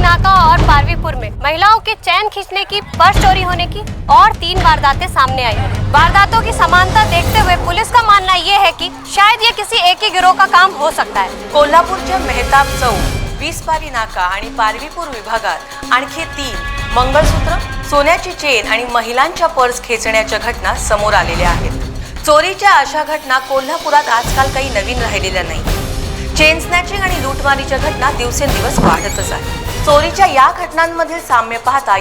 नाका और पारवीपुर में महिलाओं के चैन खींचने की, पर्स चोरी होने की और 3 वारदातें सामने आई हैं। वारदातों की समानता देखते हुए पुलिस का मानना ये है कि शायद ये किसी एक ही गिरोह का काम हो सकता है। कोल्हापूरच्या मेहताब चौक, 20 पारी नाका आणि पारवीपुर विभागात आणखी 3 मंगळसूत्र, सोन्याची चेन आणि महिलांच्या पर्स खेचण्याच्या घटना समोर आलेल्या आहेत। चोरीच्या अशा घटना कोल्हापुरात आजकाल काही नवीन राहिलेल्या नाही। चेन स्नॅचिंग आणि लूटमारीच्या घटना दिवसेंदिवस वाढतच आहेत। चोरीच्या या घटनांमधील साम्य पाहता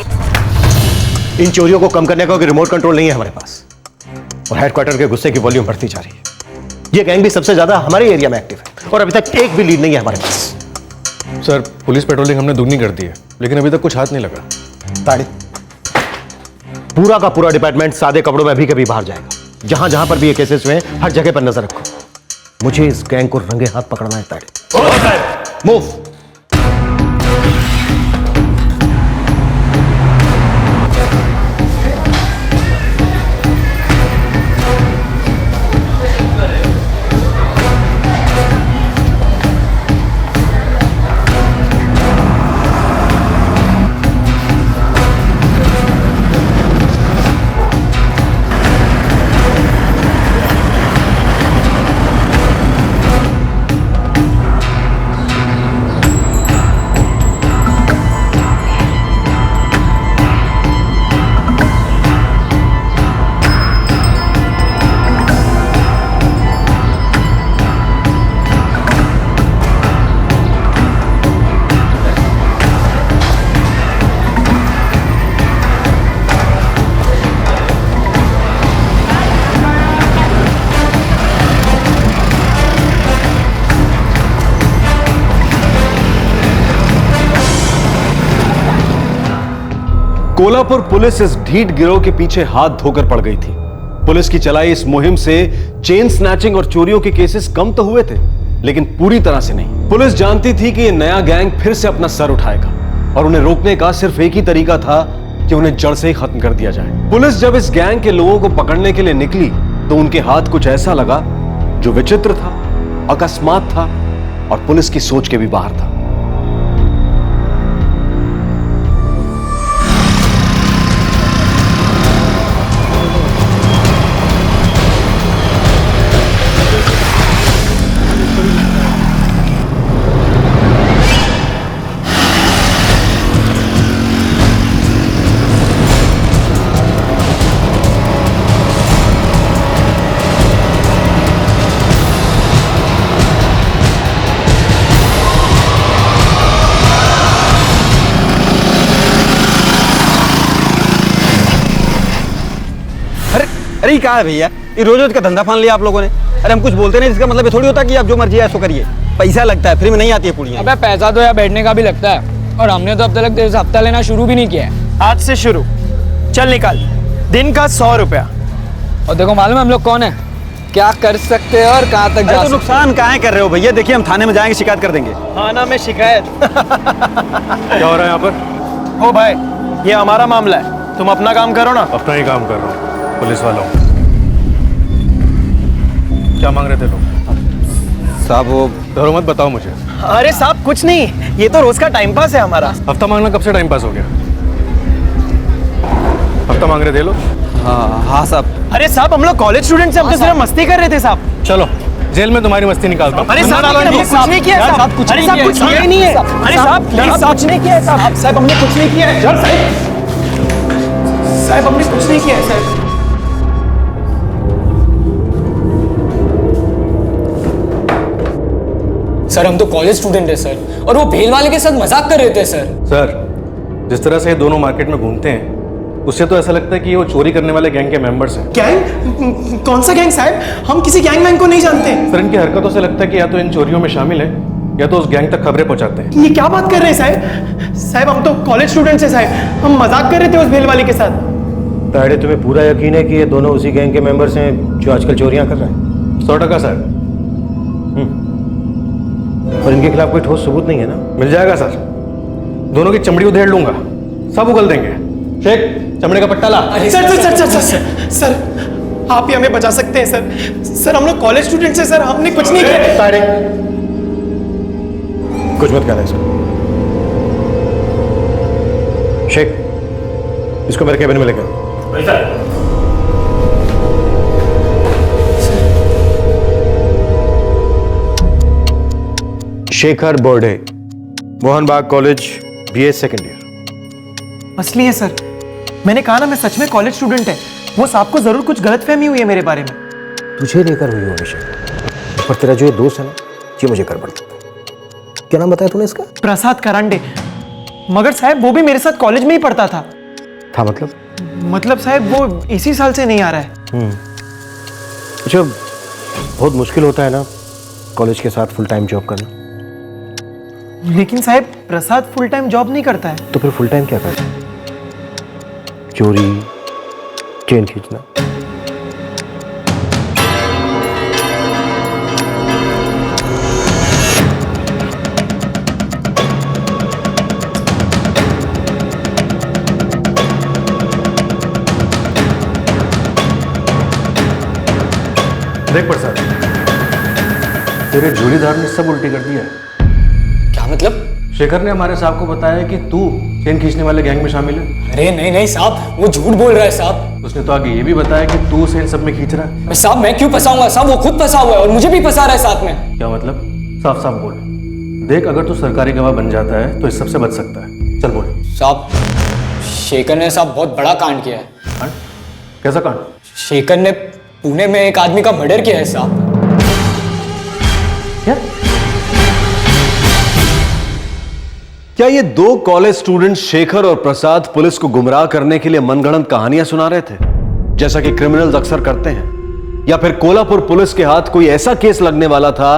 इन चोरियों को कम करने का कोई रिमोट कंट्रोल नहीं है हमारे पास और हेडक्वार्टर के गुस्से की वॉल्यूम बढ़ती जा रही है। ये गैंग भी सबसे ज्यादा हमारे एरिया में एक्टिव है और अभी तक एक भी लीड नहीं है हमारे पास। सर, पुलिस पेट्रोलिंग हमने दुगनी कर दी है, लेकिन अभी तक कुछ हाथ नहीं लगा। पूरा का पूरा डिपार्टमेंट सादे कपड़ों में अभी कभी बाहर जाएगा। जहां जहां पर भी ये केसेस हुए हर जगह पर नजर रखो। मुझे इस गैंग को रंगे हाथ पकड़ना है। ताड़े मूव। कोल्हापुर पुलिस इस ढीठ गिरोह के पीछे हाथ धोकर पड़ गई थी। पुलिस की चलाई इस मुहिम से चेन स्नैचिंग और चोरियों के केसेस कम तो हुए थे, लेकिन पूरी तरह से नहीं। पुलिस जानती थी कि ये नया गैंग फिर से अपना सर उठाएगा और उन्हें रोकने का सिर्फ एक ही तरीका था कि उन्हें जड़ से ही खत्म कर दिया जाए। पुलिस जब इस गैंग के लोगों को पकड़ने के लिए निकली तो उनके हाथ कुछ ऐसा लगा जो विचित्र था, अकस्मात था और पुलिस की सोच के भी बाहर था। अरे क्या है भैया, ये रोज रोज का धंधा फान लिया आप लोगों ने। अरे हम कुछ बोलते नहीं, इसका मतलब ये थोड़ी होता कि आप जो मर्जी है ऐसो करिए। पैसा लगता है, फ्री में नहीं आती है पुड़ियाँ। अबे पैसा तो यार बैठने का भी लगता है, और हमने तो अब तक तेरे से हफ्ता लेना शुरू भी नहीं किया है। आज से शुरू। चल निकाल, दिन का 100 रुपया। और देखो मालूम है हम लोग कौन है, क्या कर सकते हैं और कहाँ तक जा सकते हैं। नुकसान काहे कर रहे हो भैया? देखिए हम थाने में जाएंगे, शिकायत कर देंगे। थाना में शिकायत? क्या हो रहा है यहाँ पर? ओ भाई, ये हमारा मामला है, तुम अपना काम करो ना। अपना ही काम कर रहा हूँ, पुलिस वालों। क्या मांग रहे थे लोग? साहब वो डरो मत, बताओ मुझे। अरे साहब कुछ नहीं, ये तो रोज का टाइम पास है हमारा। हफ्ता मांगना कब से टाइम पास हो गया? हफ्ता मांग रहे थे लोग? हाँ साहब। अरे साहब हम लोग कॉलेज स्टूडेंट से, हम तो सिर्फ मस्ती कर रहे थे साहब। चलो जेल में तुम्हारी मस्ती निकालता हूँ। अरे साहब हमने कुछ नहीं किया साहब, अरे साहब कुछ किया ही नहीं है। अरे साहब कुछ नहीं किया है साहब, साहब हमने कुछ नहीं किया है। साहब हमने कुछ नहीं किया है साहब। सर हम तो कॉलेज स्टूडेंट है सर, और वो भेल वाले के साथ मजाक कर रहे थे सर। सर जिस तरह से ये दोनों मार्केट में घूमते हैं उससे तो ऐसा लगता है कि ये वो चोरी करने वाले गैंग के मेंबर्स हैं। गैंग? कौन सा गैंग साहब? हम किसी गैंग मैन को नहीं जानते। सर इनकी हरकतों से लगता है कि या तो इन चोरियों में शामिल है या तो उस गैंग तक खबरें पहुंचाते हैं। ये क्या बात कर रहे हैं साहब? साहब हम तो कॉलेज स्टूडेंट्स हैं साहब, हम मजाक कर रहे थे उस भेल वाले के साथ। ताड़े तुम्हें पूरा यकीन है कि ये दोनों उसी गैंग के मेंबर्स हैं जो आजकल चोरियां कर रहे हैं? 100% सर। और इनके खिलाफ कोई ठोस सबूत नहीं है ना? मिल जाएगा सर, दोनों की चमड़ी उधेड़ लूंगा, सब उगल देंगे। शेख चमड़े का पट्टा ला। Sir sir sir sir sir sir आप ही हमें बचा सकते हैं सर। सर हम लोग कॉलेज स्टूडेंट्स हैं सर, हमने कुछ नहीं किया। ताड़े कुछ मत कहना सर, शेख, इसको मेरे कैबिन में लेकर। शेखर बोर्डे, मोहन बाग कॉलेज, बीए सेकेंड ईयर। असली है सर, मैंने कहा ना मैं सच में कॉलेज स्टूडेंट है। वो साहब को जरूर कुछ गलतफहमी हुई है मेरे बारे में। तुझे लेकर हुई होगी शेखर, पर तेरा जो ये दोस्त है ना, ये मुझे गड़बड़ लगता है। क्या नाम बताया तूने इसका? प्रसाद करांडे। मगर साहब वो भी मेरे साथ कॉलेज में ही पढ़ता था। मतलब साहब वो इसी साल से नहीं आ रहा है। अच्छा, बहुत मुश्किल होता है ना कॉलेज के साथ फुल टाइम जॉब करना। लेकिन साहब प्रसाद फुल टाइम जॉब नहीं करता है। तो फिर फुल टाइम क्या करता है? चोरी, चेन खींचना। देख प्रसाद, तेरे जोड़ीदार ने सब उल्टी कर दिया है। क्या मतलब? शेखर ने हमारे साहब को बताया कि तू चेन खींचने वाले गैंग में शामिल है। अरे नहीं नहीं साहब, वो झूठ बोल रहा है साहब। उसने तो आगे ये भी बताया कि तू उसे इन सब में खींच रहा है। साहब मैं क्यों फंसाऊंगा साहब, वो खुद फंसा हुआ है और मुझे भी फंसा रहा है साथ में। क्या मतलब? साफ साफ बोल। देख, अगर तू सरकारी गवाह बन जाता है तो इस सबसे बच सकता है। चल बोल। साहब शेखर ने साहब बहुत बड़ा कांड किया है। कांड? कैसा कांड? शेखर ने पुणे में एक आदमी का मर्डर किया है साहब। क्या ये दो कॉलेज स्टूडेंट शेखर और प्रसाद पुलिस को गुमराह करने के लिए मनगढ़ंत कहानियां सुना रहे थे, जैसा कि क्रिमिनल्स अक्सर करते हैं? या फिर कोल्हापुर पुलिस के हाथ कोई ऐसा केस लगने वाला था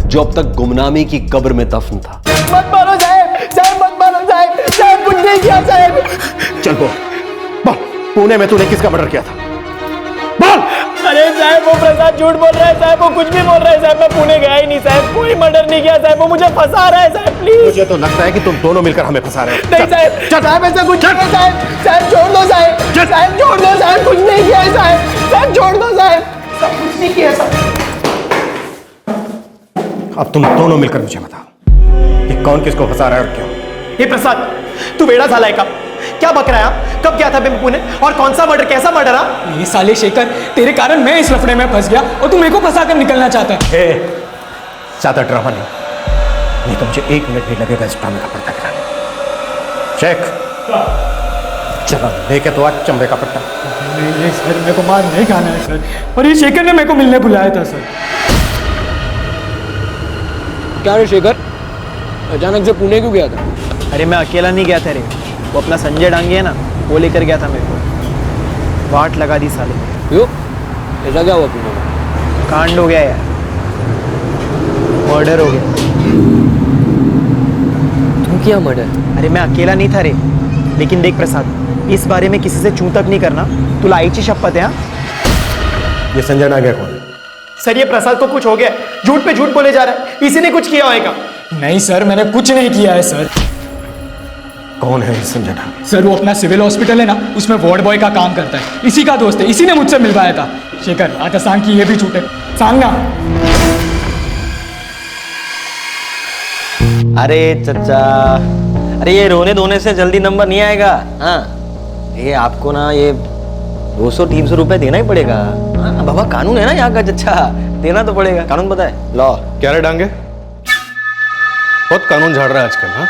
जो अब तक गुमनामी की कब्र में दफन था? मत मारो साहब, साहब मत मारो साहब, साहब कुछ नहीं किया साहब। चल बोल, पुणे में तूने किसका मर्डर किया था? बोल। अरे साहब वो प्रसाद झूठ बोल रहा है साहब, वो कुछ भी बोल रहा है साहब। मैं पुणे गया ही नहीं साहब, कोई मर्डर नहीं किया साहब। वो मुझे फंसा रहा है साहब, प्लीज। मुझे तो लगता है कि तुम दोनों मिलकर हमें फंसा रहे हो। नहीं साहब, साहब ऐसा कुछ नहीं है साहब। साहब छोड़ दो साहब, साहब छोड़ दो साहब, कुछ नहीं किया है साहब। साहब छोड़ दो साहब, सब कुछ नहीं किया साहब। अब तुम दोनों मिलकर मुझे बताओ कि कौन किसको फंसा रहा है और क्यों। ये प्रसाद, तू बेड़ा साला का क्या बक रहा है? कब गया था मैं पुणे और कौन सा मर्डर, कैसा मर्डर? ये साले शेखर, तेरे कारण मैं इस लफड़े में फंस गया और तू मेरे को फंसा कर निकलना चाहता है। ज्यादा ड्रामा नहीं तो मुझे 1 मिनट नहीं लगेगा इस ड्रामे का पर्दा गिराने। शेख, चलो लेके तो आज चंबे का पट्टा। नहीं सर, मेरे को मार नहीं खाना है सर, और ये शेखर ने मेरे को मिलने बुलाया था सर। क्या रे शेखर, अचानक से पुणे क्यों गया था? अरे मैं अकेला नहीं गया था रे, वो अपना संजय डांगे है ना, वो लेकर गया था मेरे को। वाट लगा दी साले। क्यों? ऐसा क्या हुआ पुणे में? कांड हो गया यार, मर्डर हो गया। तुम क्या मर्डर? अरे मैं अकेला नहीं था रे, लेकिन देख प्रसाद, इस बारे में किसी से चूं तक नहीं करना। तुला आईची शपथ है? हाँ ये संजय नागे कौन है? सर ये प्रसाद को कुछ हो गया, झूठ पे झूठ बोले जा रहा है, इसी ने कुछ किया होगा। नहीं सर, मैंने कुछ नहीं किया है सर। कौन है ये संजय नागे? सर वो अपना सिविल हॉस्पिटल है ना, उसमें वार्ड बॉय का काम करता है, इसी का दोस्त है, इसी ने मुझसे मिलवाया था। शेखर आता सांग की ये भी झूठ है, सांग ना। अरे चचा, अरे ये रोने धोने से जल्दी नंबर नहीं आएगा। हाँ, ये आपको ना ये 200-300 रुपए देना ही पड़ेगा। हाँ बाबा, कानून है ना यहाँ का चचा, देना तो पड़ेगा। कानून पता है? लॉ। क्या रे डांगे, बहुत कानून झाड़ रहा है आजकल। हाँ,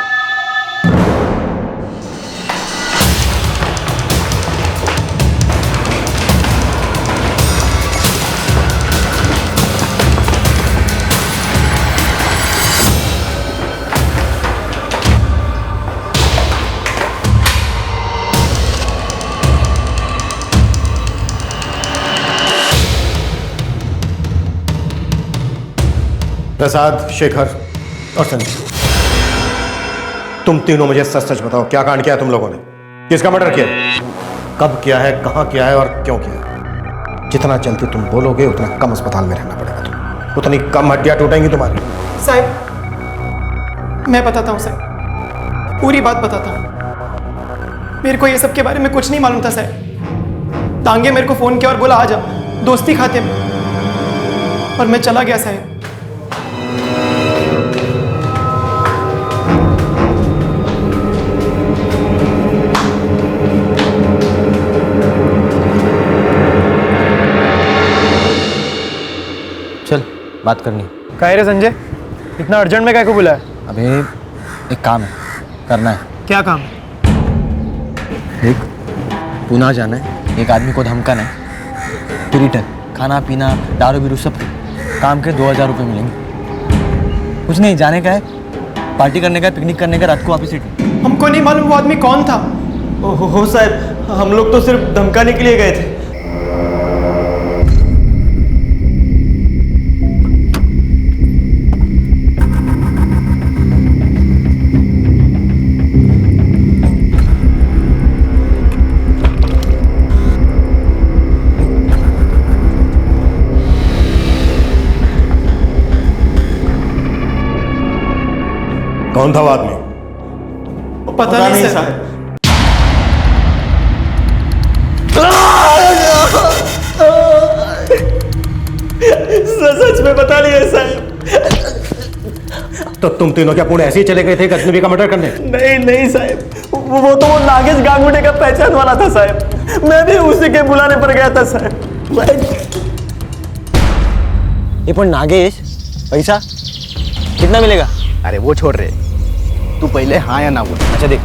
प्रसाद, शेखर और संजय, तुम तीनों मुझे सच सच बताओ, क्या कांड किया तुम लोगों ने? किसका मर्डर किया? कब किया है, कहां किया है और क्यों किया है? जितना जल्दी तुम बोलोगे उतना कम अस्पताल में रहना पड़ेगा तुम्हें, उतनी कम हड्डियां टूटेंगी तुम्हारी। साहब मैं बताता हूँ साहब, पूरी बात बताता हूँ। मेरे को ये सब के बारे में कुछ नहीं मालूम था साहब। तांगे मेरे को फोन किया और बोला आ जा दोस्ती खाते में, और मैं चला गया साहब। बात करनी। काहे रे संजय, इतना अर्जेंट में काय को बुलाया? अबे एक काम है, करना है। क्या काम? देख, पुणे जाना है, एक आदमी को धमकाना है, फिर रिटर्न खाना पीना दारू बीरू सब काम के 2000 रुपये मिलेंगे। कुछ नहीं, जाने का है, पार्टी करने का है, पिकनिक करने का, रात को वापस रिटर्न। हमको नहीं मालूम वो आदमी कौन था। हो साहब, हम लोग तो सिर्फ धमकाने के लिए गए थे। कौन था वो आदमी? पता नहीं साहब। सच में बता लिया साहब। तो तुम तीनों क्या पुणे ऐसे ही चले गए थे अजनबी का मर्डर करने? नहीं साहब, वो तो वो नागेश गांगुड़े का पहचान वाला था साहब। मैं भी उसी के बुलाने पर गया था साहब। ये पर नागेश, पैसा कितना मिलेगा? अरे वो छोड़ रहे, तू पहले हाँ या ना बोल। अच्छा देख,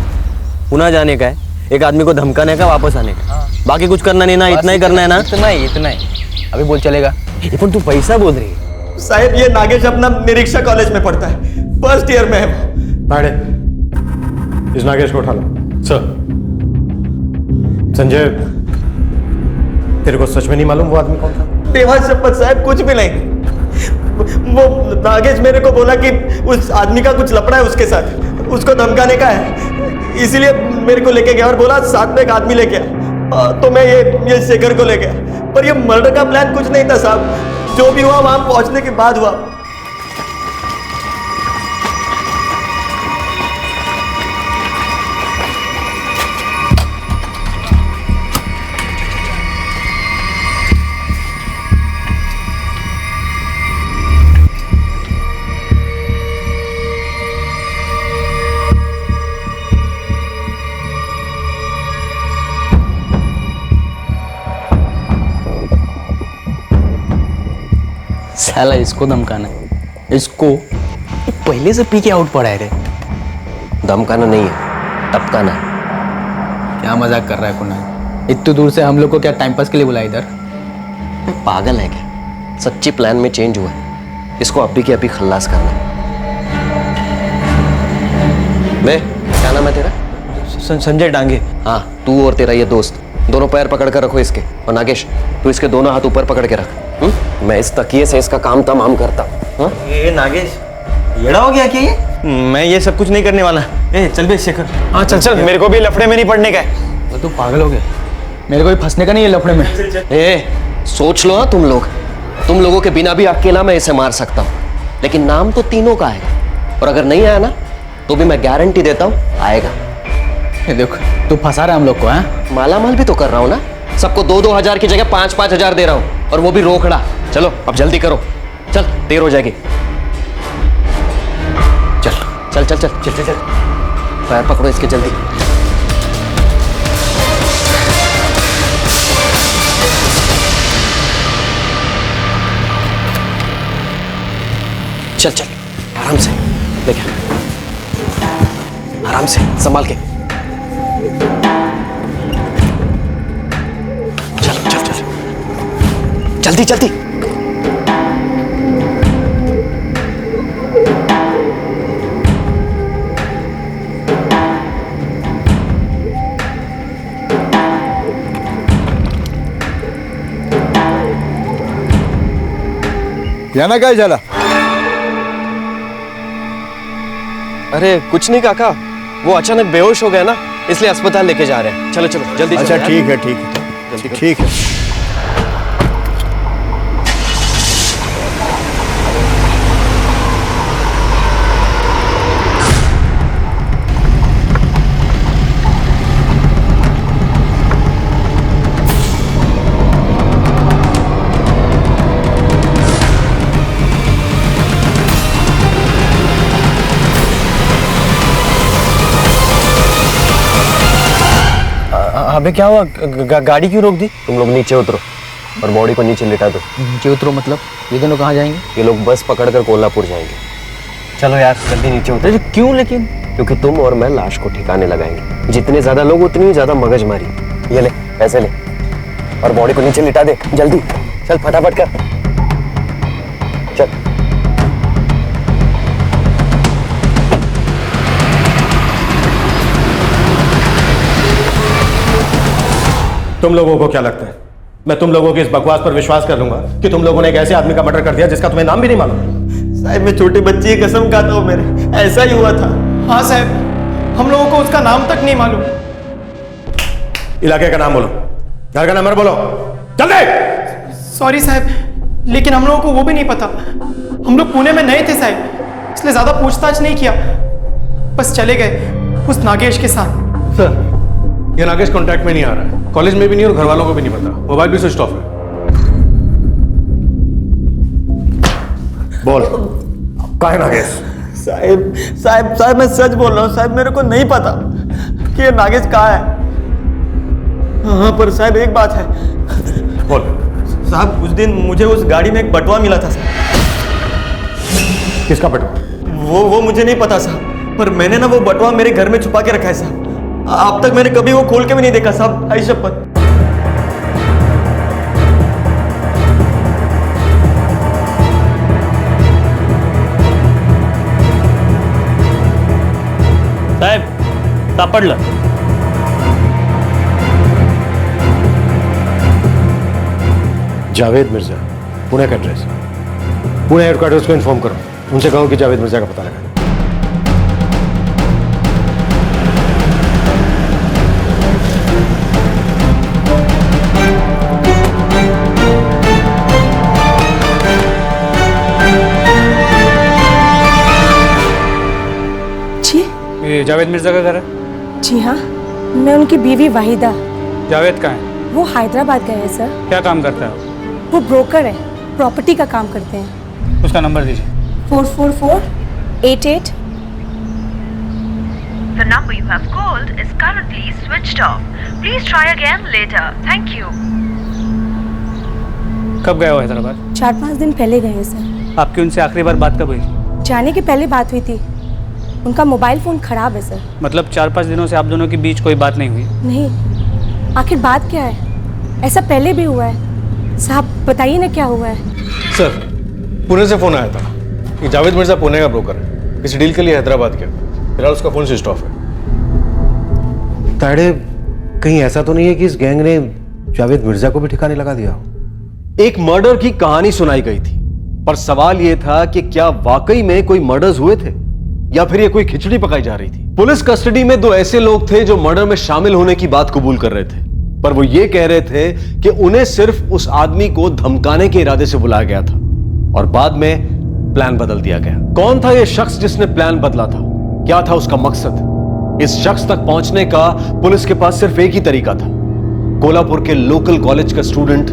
पुणे जाने का है, एक आदमी को धमकाने का, वापस आने का, बाकी कुछ करना नहीं ना, इतना ही करना है ना? इतना ही अभी बोल चलेगा। ये पर तू पैसा बोल रही है। साहब ये नागेश अपना निरीक्षा कॉलेज में पढ़ता है, फर्स्ट ईयर में है वो। पाड़े, इस नागेश को उठा लो। सर। संजय, तेरे को सच में नहीं मालूम वो आदमी कौन था? देवा शपथ साहब, कुछ भी नहीं। वो नागेश मेरे को बोला कि उस आदमी का कुछ लफड़ा है उसके साथ, उसको धमकाने का है, इसीलिए मेरे को लेके गया और बोला साथ में एक आदमी लेके आ। तो मैं ये शेखर को ले गया, पर ये मर्डर का प्लान कुछ नहीं था साहब। जो भी हुआ वहां पहुंचने के बाद हुआ। साला इसको धमकाना है, इसको पहले से पी के आउट पड़ा है रे। धमकाना नहीं है, टपकाना है। क्या मजाक कर रहा है कुणाल? इतनी दूर से हम लोग को क्या टाइम पास के लिए बुलाया इधर? पागल है क्या? सच्ची प्लान में चेंज हुआ है, इसको अभी के अभी खल्लास करना है। बे, क्या नाम है तेरा? संजय डांगे। हाँ, तू और तेरा ये दोस्त दोनों पैर पकड़ कर रखो इसके, और नागेश तू इसके दोनों हाथ ऊपर पकड़ के रख। मैं इस तकिए से इसका काम तमाम करता हूँ। ये नागेश येड़ा हो गया क्या ये? मैं ये सब कुछ नहीं करने वाला। चल बे शेखर। हाँ चल, मेरे को भी लफड़े में नहीं पड़ने का है। तो तू पागल हो गया, मेरे को भी फंसने का नहीं है लफड़े में। सोच लो तुम लोगों के बिना भी अकेला मैं इसे मार सकता हूँ, लेकिन नाम तो तीनों का आएगा, और अगर नहीं आया ना तो भी मैं गारंटी देता हूँ आएगा। देखो तू फंसा रहा है हम लोग को। है मालामाल भी तो कर रहा हूँ ना, सबको 2-2 हजार की जगह 5-5 हजार दे रहा हूँ, और वो भी रोकड़ा। चलो अब जल्दी करो, चल देर हो जाएगी। चल चल चल चल चल चल, चल। पैर पकड़ो इसके जल्दी। चल चल, आराम से लेके, आराम से संभाल के। चल चल चल, जल्दी जल्दी। याना काय झाला? अरे कुछ नहीं काका, वो अचानक बेहोश हो गया ना, इसलिए अस्पताल लेके जा रहे हैं। चलो चलो जल्दी। अच्छा चलो ठीक है, ठीक है, ठीक है। अबे क्या हुआ? गाड़ी क्यों रोक दी? तुम लोग नीचे उतरो, और बॉडी को नीचे लिटा दो। नीचे उतरो मतलब? ये दोनों कहाँ जाएंगे? ये लोग बस पकड़कर कोल्हापुर जाएंगे। चलो यार जल्दी नीचे उतरो। क्यों लेकिन? क्योंकि तुम और मैं लाश को ठिकाने लगाएंगे। जितने ज्यादा लोग उतनी ही ज्यादा मगजमारी। ये ले पैसे ले और बॉडी को नीचे लिटा दे। जल्दी चल, फटाफट कर, चल। तुम लोगों को क्या लगता है मैं तुम लोगों की इस बकवास पर विश्वास कर लूंगा कि तुम लोगों ने एक ऐसे आदमी का मर्डर कर दिया जिसका तुम्हें नाम भी नहीं मालूम? साहब मैं छोटी बच्ची की कसम खाता हूँ, मेरे ऐसा ही हुआ था। हाँ साहब, हम लोगों को उसका नाम तक नहीं मालूम। इलाके का नाम बोलो, घर का नंबर बोलो, जल्दी। सॉरी साहब, लेकिन हम लोगों को वो भी नहीं पता। हम लोग पुणे में नए थे साहब, इसलिए ज्यादा पूछताछ नहीं किया, बस चले गए उस नागेश के साथ। सर ये नागेश कांटेक्ट में नहीं आ रहा है, कॉलेज में भी नहीं और घर वालों को भी नहीं पता, मोबाइल भी स्विच ऑफ है। बोल कहाँ है नागेश? साहब साहब साहब मैं सच बोल रहा हूँ साहब, मेरे को नहीं पता कि ये नागेश कहाँ है। हाँ पर साहब एक बात है। बोल। साहब उस दिन मुझे उस गाड़ी में एक बटुआ मिला था साहब। किसका बटुआ? वो मुझे नहीं पता साहब, पर मैंने ना वो बटुआ मेरे घर में छुपा के रखा है साहब। अब तक मैंने कभी वो खोल के भी नहीं देखा साहब, आई शपथ। साहेब सापडलं. जावेद मिर्जा, पुणे का एड्रेस। पुणे हेडक्वार्टर्स को इन्फॉर्म करो, उनसे कहो कि जावेद मिर्जा का पता लगा। ये जावेद मिर्जा का घर है? जी हाँ, मैं उनकी बीवी वाहिदा। जावेद कहाँ है? वो हैदराबाद गए हैं सर। क्या काम करता है वो ब्रोकर है, प्रॉपर्टी का काम करते हैं। उसका नंबर दीजिए। 44488। The number you have called is currently switched off. Please try again later. Thank you. कब गए हो हैदराबाद? 4-5 दिन पहले गए हैं सर। आपकी उनसे आखिरी बार बात कब हुई? जाने के पहले बात हुई थी। उनका मोबाइल फोन खराब है सर। मतलब 4-5 दिनों से आप दोनों के बीच कोई बात नहीं हुई? नहीं, आखिर बात क्या है? ऐसा पहले भी हुआ है साहब, बताइए ना क्या हुआ है। सर पुणे से फोन आया था कि जावेद मिर्जा पुणे का ब्रोकर है, किसी डील के लिए हैदराबाद गया। फिलहाल उसका फोन स्विच ऑफ है। ताड़े, कहीं ऐसा तो नहीं है कि इस गैंग ने जावेद मिर्जा को भी ठिकाने लगा दिया हो? एक मर्डर की कहानी सुनाई गई थी, पर सवाल यह था कि क्या वाकई में कोई मर्डर्स हुए थे या फिर ये कोई खिचड़ी पकाई जा रही थी। पुलिस कस्टडी में 2 ऐसे लोग थे जो मर्डर में शामिल होने की बात कबूल कर रहे थे, पर वो ये कह रहे थे कि उन्हें सिर्फ उस आदमी को धमकाने के इरादे से बुलाया गया था और बाद में प्लान बदल दिया गया। कौन था यह शख्स जिसने प्लान बदला था? क्या था उसका मकसद? इस शख्स तक पहुंचने का पुलिस के पास सिर्फ एक ही तरीका था, कोल्हापुर के लोकल कॉलेज का स्टूडेंट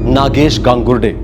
नागेश गांगुर्डे।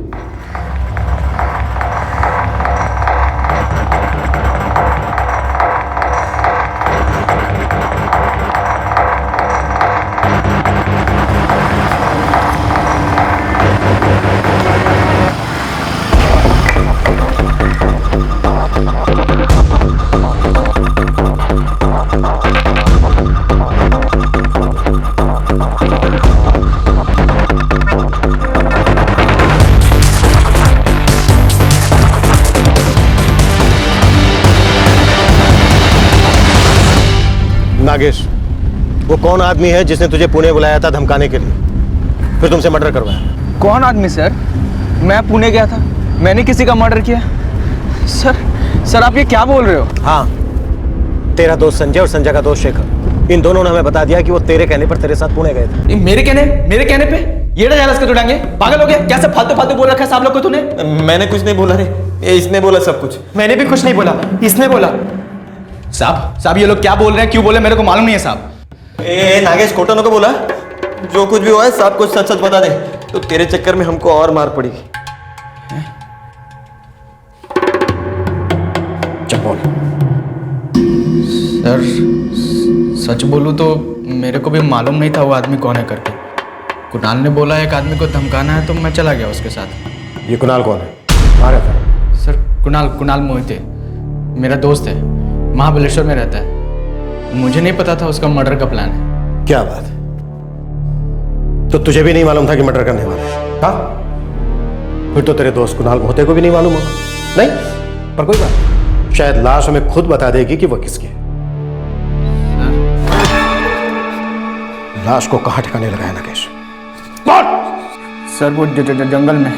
नागेश, वो कौन आदमी है जिसने तुझे पुणे बुलाया था धमकाने के लिए, फिर तुमसे मर्डर करवाया? कौन आदमी सर? मैं पुणे गया था, मैंने किसी का मर्डर किया? सर आप ये क्या बोल रहे हो? हाँ, तेरा दोस्त संजय और संजय का दोस्त शेखर, इन दोनों ने हमें बता दिया कि वो तेरे कहने पर तेरे साथ पुणे गए थे। मेरे कहने पे ये डायलॉग का जुड़ाएंगे? पागल हो गया क्या? सब फालतू फालतू बोल रखा है सब लोग को तूने? मैंने कुछ नहीं बोला रे, इसने बोला सब कुछ। मैंने भी कुछ नहीं बोला, इसने बोला। साहब ये लोग क्या बोल रहे हैं, क्यों बोल रहे हैं, मेरे को मालूम नहीं है साहब। नागेश खोटनों को बोला, जो कुछ भी हुआ है सब कुछ सच सच बता दे, तो तेरे चक्कर में हमको और मार पड़ेगी। चल बोल। सर सच बोलूं तो मेरे को भी मालूम नहीं था वो आदमी कौन है करके। कुणाल ने बोला एक आदमी को धमकाना है तो मैं चला गया उसके साथ। ये कुणाल कौन है? कहाँ रहता है? सर कुणाल मोहिते मेरा दोस्त है, महाबलेश्वर में रहता है। मुझे नहीं पता था उसका मर्डर का प्लान है। क्या बात है? तो तुझे भी नहीं मालूम था कि मर्डर करने वाला है? हाँ, फिर तो तेरे दोस्त कुणाल मोहिते को भी नहीं मालूम होगा। नहीं, पर कोई बात नहीं, शायद लाश हमें खुद बता देगी कि वो किसकी है। लाश को कहाँ ठिकाने लगाया नकेश? सर वो जंगल में,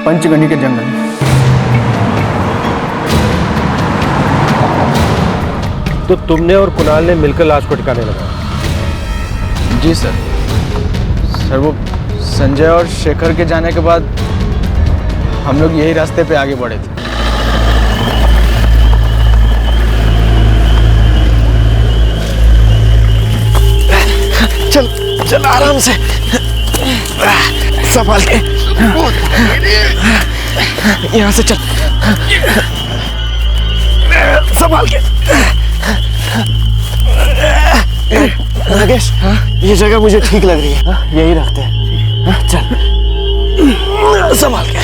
पंचगनी के जंगल में। तो तुमने और कुणाल ने मिलकर लाश को ठिकाने लगाया? जी सर। सर वो संजय और शेखर के जाने के बाद हम लोग यही रास्ते पे आगे बढ़े थे। चल चल आराम से, संभाल के, यहाँ से चल, संभाल के। नागेश, ये जगह मुझे ठीक लग रही है, यही रखते हैं। चल संभाल के।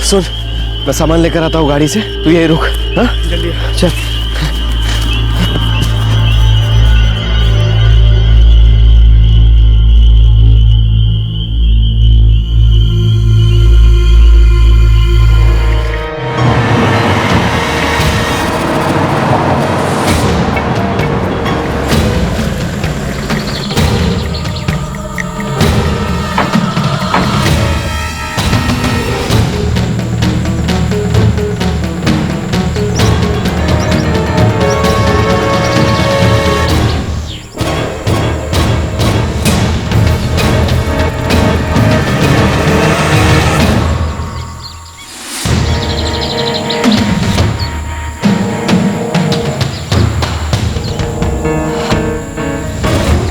सुन, मैं सामान लेकर आता हूँ गाड़ी से, तू यही रुक। जल्दी चल।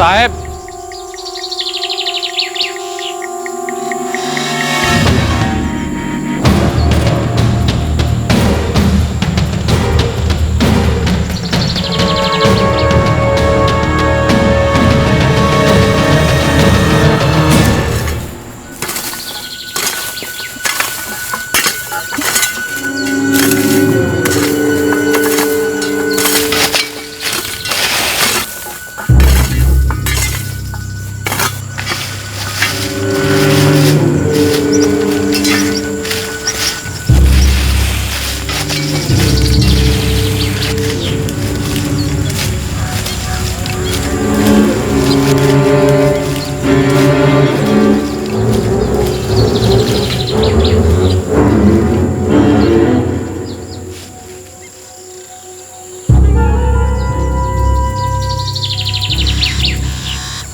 साहब,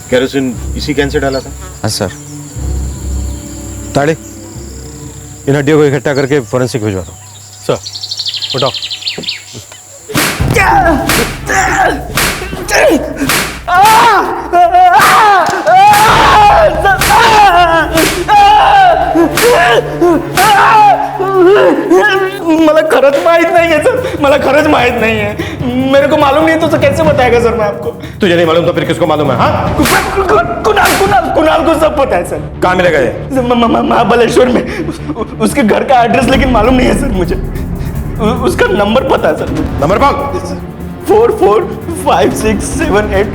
केरोसिन इसी कैन से डाला था? हाँ सर। ताड़े, इन हड्डियों को इकट्ठा करके फोरेंसिक भिजवा दो। सर उठाओ। मला खरंच माहित नाही है सर, मला खरंच माहित नहीं है। मेरे को मालूम नहीं तो कैसे बताएगा सर मैं आपको? तुझे नहीं मालूम तो फिर किसको मालूम है? हाँ? कुणाल को सब पता है सर। कहाँ मिलेगा ये? महाबलेश्वर में, उसके घर का एड्रेस लेकिन मालूम नहीं है सर मुझे। उसका नंबर पता है सर। नंबर पाओ। 445678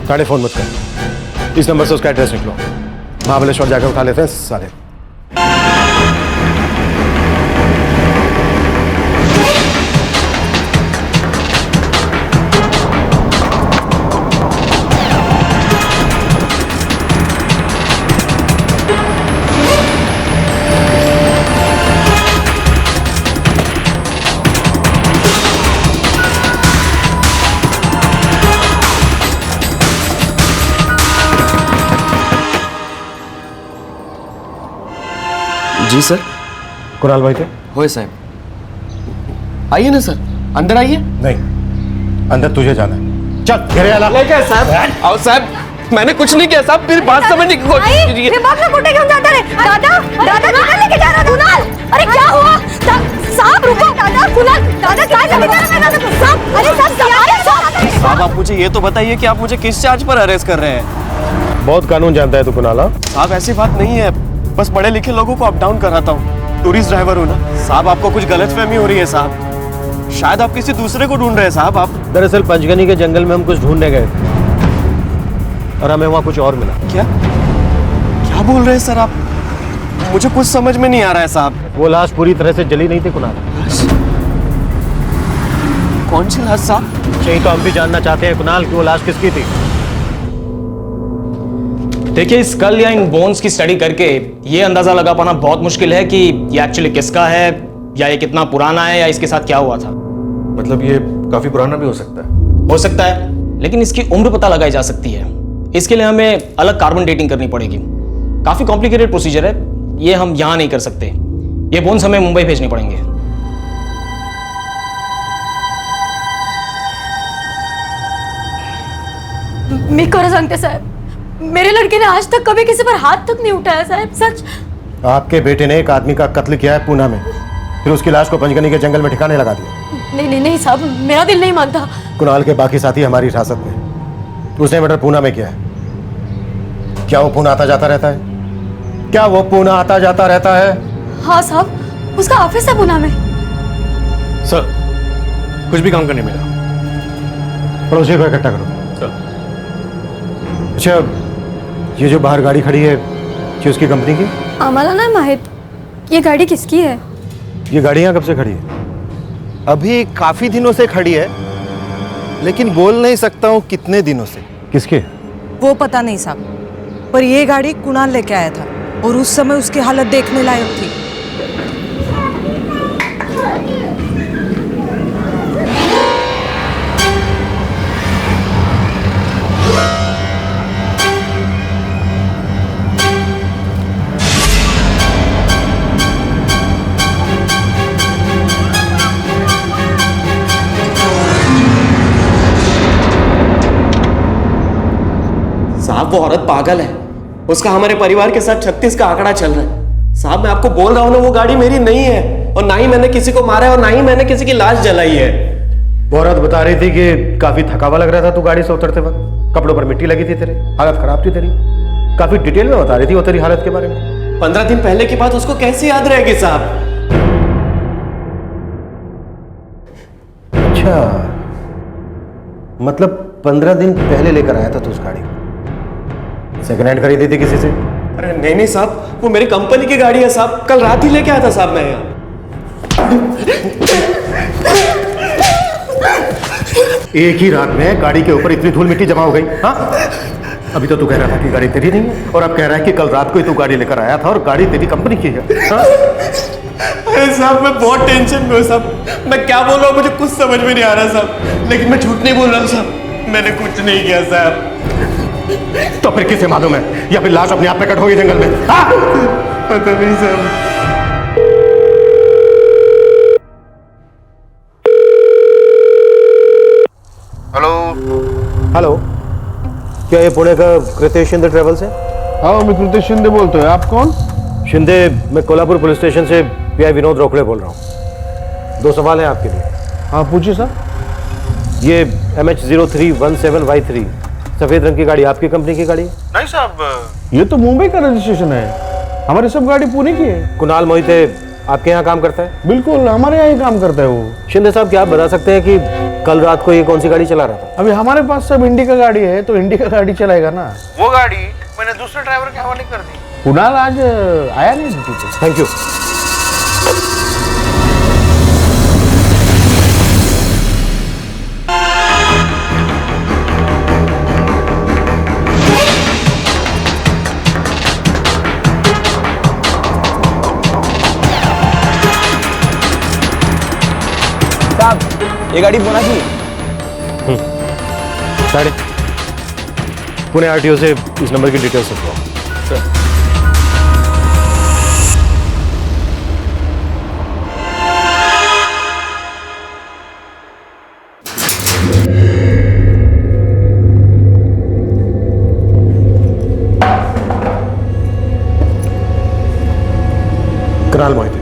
ताड़े, फोन मत कर, इस नंबर से उसका एड्रेस निकलो, महाबलेश्वर जाकर उठा लेते हैं सारे। जी सर। कुणाल भाई थे? होए साहब। आइए ना सर, अंदर आइए। नहीं, अंदर तुझे जाना है। चल घेरे आला। लेके साहब। आओ साहब, मैंने कुछ नहीं किया साहब, मेरी बात समझने की कोशिश कीजिए। दिमाग में गुड्डे क्यों जाता है? दादा, दादा कहाँ लेके जा रहा है? कुणाल, अरे क्या हुआ? साहब रुको। दादा, कुणाल, दादा क्या है? साहब, अरे साहब, साहब आप मुझे ये तो बताइए कि आप मुझे किस चार्ज पर अरेस्ट कर रहे हैं? बहुत कानून जानता है तू कुणाल। साहब ऐसी बात नहीं है, बस पढ़े लिखे लोगों को अप डाउन कराता हूँ। टूरिस्ट ड्राइवर हूँ ना साहब। आपको कुछ गलतफहमी हो रही है साहब। शायद आप किसी दूसरे को ढूंढ रहे हैं साहब। आप दरअसल पंचगनी के जंगल में हम कुछ ढूंढने गए थे और हमें वहां कुछ और मिला। क्या क्या बोल रहे हैं सर आप? मुझे कुछ समझ में नहीं आ रहा है साहब। वो लाश पूरी तरह से जली नहीं थी कुणाल। कौन सी लाश साहब? यही तो हम भी जानना चाहते हैं कुणाल कि वो लाश किसकी थी। देखिए, इस स्कल या इन बोन्स की स्टडी करके ये अंदाजा लगा पाना बहुत मुश्किल है कि ये एक्चुअली किसका है, या ये कितना पुराना है, या इसके साथ क्या हुआ था। मतलब ये काफी पुराना भी हो सकता है। हो सकता है, लेकिन इसकी उम्र पता लगाई जा सकती है। इसके लिए हमें अलग कार्बन डेटिंग करनी पड़ेगी। काफी कॉम्प्लिकेटेड प्रोसीजर है, ये हम यहां नहीं कर सकते। ये बोन्स हमें मुंबई भेजने पड़ेंगे। मी खरं सांगते साहेब, मेरे लड़के ने आज तक कभी किसी पर हाथ तक नहीं उठाया साहब, सच। आपके बेटे ने एक आदमी का कत्ल किया है पूना में, फिर उसकी लाश को पंचगनी के जंगल में ठिकाने लगा दिया। नहीं नहीं नहीं साहब, मेरा दिल नहीं मानता। कुणाल के बाकी साथी हमारी हिरासत में, उसने मर्डर पूना में किया है। क्या वो पूना आता जाता रहता है? क्या वो पूना आता जाता रहता है? हाँ साहब, उसका ऑफिस है पूना में। सर, कुछ भी काम करने मिला। पड़ोसियों को इकट्ठा करो। अच्छा, ये जो बाहर गाड़ी खड़ी है, ये उसकी कंपनी की? आम्हाला ना माहित ये गाड़ी किसकी है। ये गाड़ी यहाँ कब से खड़ी है? अभी काफी दिनों से खड़ी है, लेकिन बोल नहीं सकता हूँ कितने दिनों से। किसके? वो पता नहीं साहब, पर ये गाड़ी कुणाल लेके आया था और उस समय उसकी हालत देखने लायक थी। साहब वो औरत पागल है। उसका हमारे परिवार के साथ 36 का आंकड़ा चल रहा है। साहब मैं आपको बोल रहा हूं ना, वो गाड़ी मेरी नहीं है, और ना ही मैंने किसी को मारा है, और ना ही मैंने किसी की लाश जलाई है। वो औरत बता रही थी कि काफी थका हुआ लग रहा था तू गाड़ी से उतरते वक्त, कपड़ों पर मिट्टी लगी थी तेरे, हालत खराब थी तेरी। काफी डिटेल में बता रही थी वो तेरी हालत के बारे में। 15 दिन पहले की बात उसको कैसे याद रहेगी साहब? अच्छा, मतलब 15 दिन पहले लेकर आया था तू उस गाड़ी को? सेकंड हैंड खरीदी थी किसी से? अरे नहीं नहीं साहब, वो मेरी कंपनी की गाड़ी है साहब। कल रात ही लेके आया था साहब मैं यहाँ। एक ही रात में गाड़ी के ऊपर इतनी धूल मिट्टी जमा हो गई? हाँ, अभी तो तू कह रहा था कि गाड़ी तेरी नहीं है, और अब कह रहा है कि कल रात को ही तू गाड़ी लेकर आया था और गाड़ी तेरी कंपनी की है। हाँ? अरे साहब मैं बहुत टेंशन में हूँ साहब। मैं क्या बोल रहा हूँ मुझे कुछ समझ में नहीं आ रहा साहब, लेकिन मैं झूठ नहीं बोल रहा साहब। मैंने कुछ नहीं किया साहब। तो फिर किसे मालूम है, या फिर लाश अपने आप प्रकट होगी जंगल में? हाँ? पता नहीं साहब। हेलो हेलो, क्या ये पुणे का कृतेश शिंदे ट्रेवल्स है? हाँ, मैं कृतेश शिंदे बोलते हैं। आप कौन? शिंदे, मैं कोल्हापुर पुलिस स्टेशन से पीआई विनोद रोकड़े बोल रहा हूँ। 2 सवाल हैं आपके लिए। हाँ पूछिए सर। ये MH0317Y3 सफेद रंग की गाड़ी आपकी कंपनी की गाड़ी है? नहीं साहब, ये तो मुंबई का रजिस्ट्रेशन है। हमारी सब गाड़ी पुणे की है। कुणाल मोहिते आपके यहाँ काम करता है? बिल्कुल, हमारे यहाँ ही काम करता है वो। शिंदे साहब, क्या आप बता सकते हैं कि कल रात को ये कौन सी गाड़ी चला रहा था? अभी हमारे पास सब इंडी का गाड़ी है, तो इंडी का गाड़ी चलाएगा ना। वो गाड़ी मैंने दूसरे ड्राइवर के हवाले कर दी। कुणाल आज आया नहीं ड्यूटी पे। Thank you. ये गाड़ी पुणे की है। साढ़े पुणे आरटीओ से इस नंबर की डिटेल्स रखो। कुणाल मोहिते,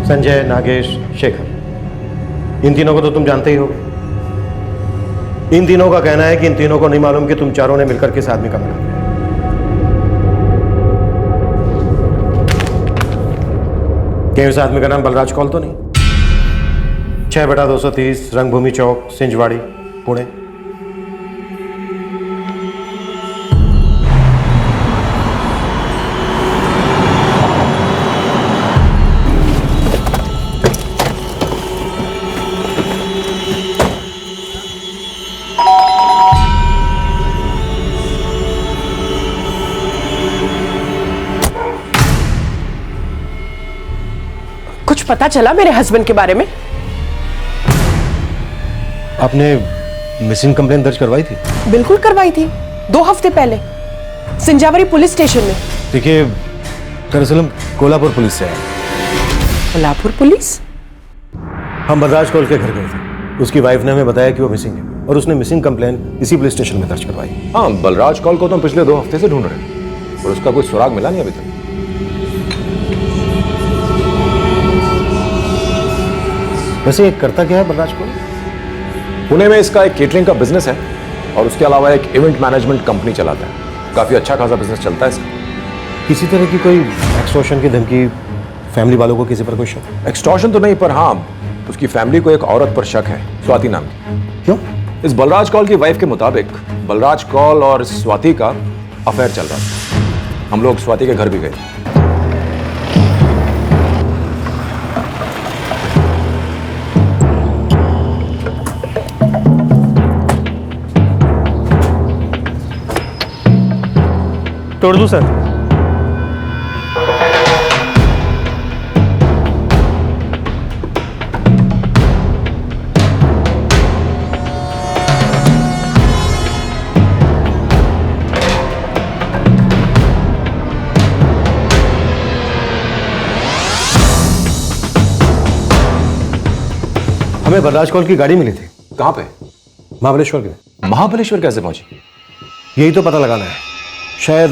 संजय, नागेश, शेखर, इन तीनों को तो तुम जानते ही हो। इन तीनों का कहना है कि इन तीनों को नहीं मालूम कि तुम चारों ने मिलकर किस आदमी का मर्डर किया। क्या उस आदमी का नाम बलराज कौल तो नहीं? 6/230 रंगभूमि चौक, सिंजवाड़ी, पुणे। कुछ पता चला मेरे हस्बैंड के बारे में? आपने मिसिंग कंप्लेंट दर्ज करवाई थी? बिल्कुल करवाई थी, 2 हफ्ते पहले सिंजावरी पुलिस स्टेशन में। देखिए, दरअसल हम कोल्हापुर पुलिस से आए। कोल्हापुर पुलिस? हम बलराज कौल के घर गए थे। उसकी वाइफ ने हमें बताया कि वो मिसिंग है और उसने मिसिंग कंप्लेंट इसी पुलिस स्टेशन में दर्ज करवाई। हाँ, बलराज कौल को तो हम पिछले 2 हफ्ते से ढूंढ रहे हैं और उसका कोई सुराग मिला नहीं अभी तक। वैसे ये करता क्या है बलराज कौल? पुणे में इसका एक केटरिंग का बिजनेस है और उसके अलावा एक इवेंट मैनेजमेंट कंपनी चलाता है। काफी अच्छा खासा बिजनेस चलता है इसका। किसी तरह की कोई एक्सटॉर्शन की धमकी फैमिली वालों को किसी पर कोई शक? एक्सटॉर्शन तो नहीं, पर हाँ उसकी फैमिली को एक औरत पर शक है, स्वाति नाम की। क्यों? इस बलराज कौल की वाइफ के मुताबिक बलराज कौल और स्वाति का अफेयर चल रहा था। हम लोग स्वाति के घर भी गए। तोड़ दूं सर? हमें बलराज कौल की गाड़ी मिली थी। कहां पे? महाबलेश्वर के। महाबलेश्वर कैसे पहुंची? यही तो पता लगाना है। शायद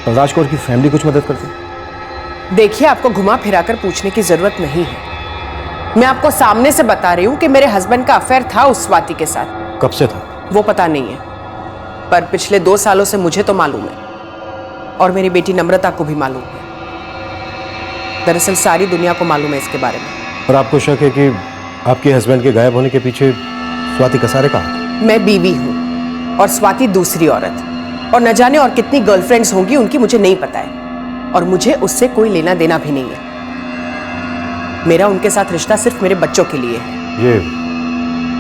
बलराज कौल की फैमिली कुछ मदद करती। देखिए, आपको घुमा फिराकर पूछने की जरूरत नहीं है। मैं आपको सामने से बता रही हूँ कि मेरे हस्बैंड का अफेयर था उस स्वाति के साथ। कब से था? वो पता नहीं है, पर पिछले 2 सालों से मुझे तो मालूम है और मेरी बेटी नम्रता को भी मालूम है। दरअसल सारी दुनिया को मालूम है इसके बारे में। और आपको शक है कि आपके हस्बैंड के गायब होने के पीछे स्वाति कसारे का? मैं बीवी हूँ और स्वाति दूसरी औरत, और न जाने और कितनी गर्लफ्रेंड्स होंगी उनकी मुझे नहीं पता है, और मुझे उससे कोई लेना देना भी नहीं है। मेरा उनके साथ रिश्ता सिर्फ मेरे बच्चों के लिए है। ये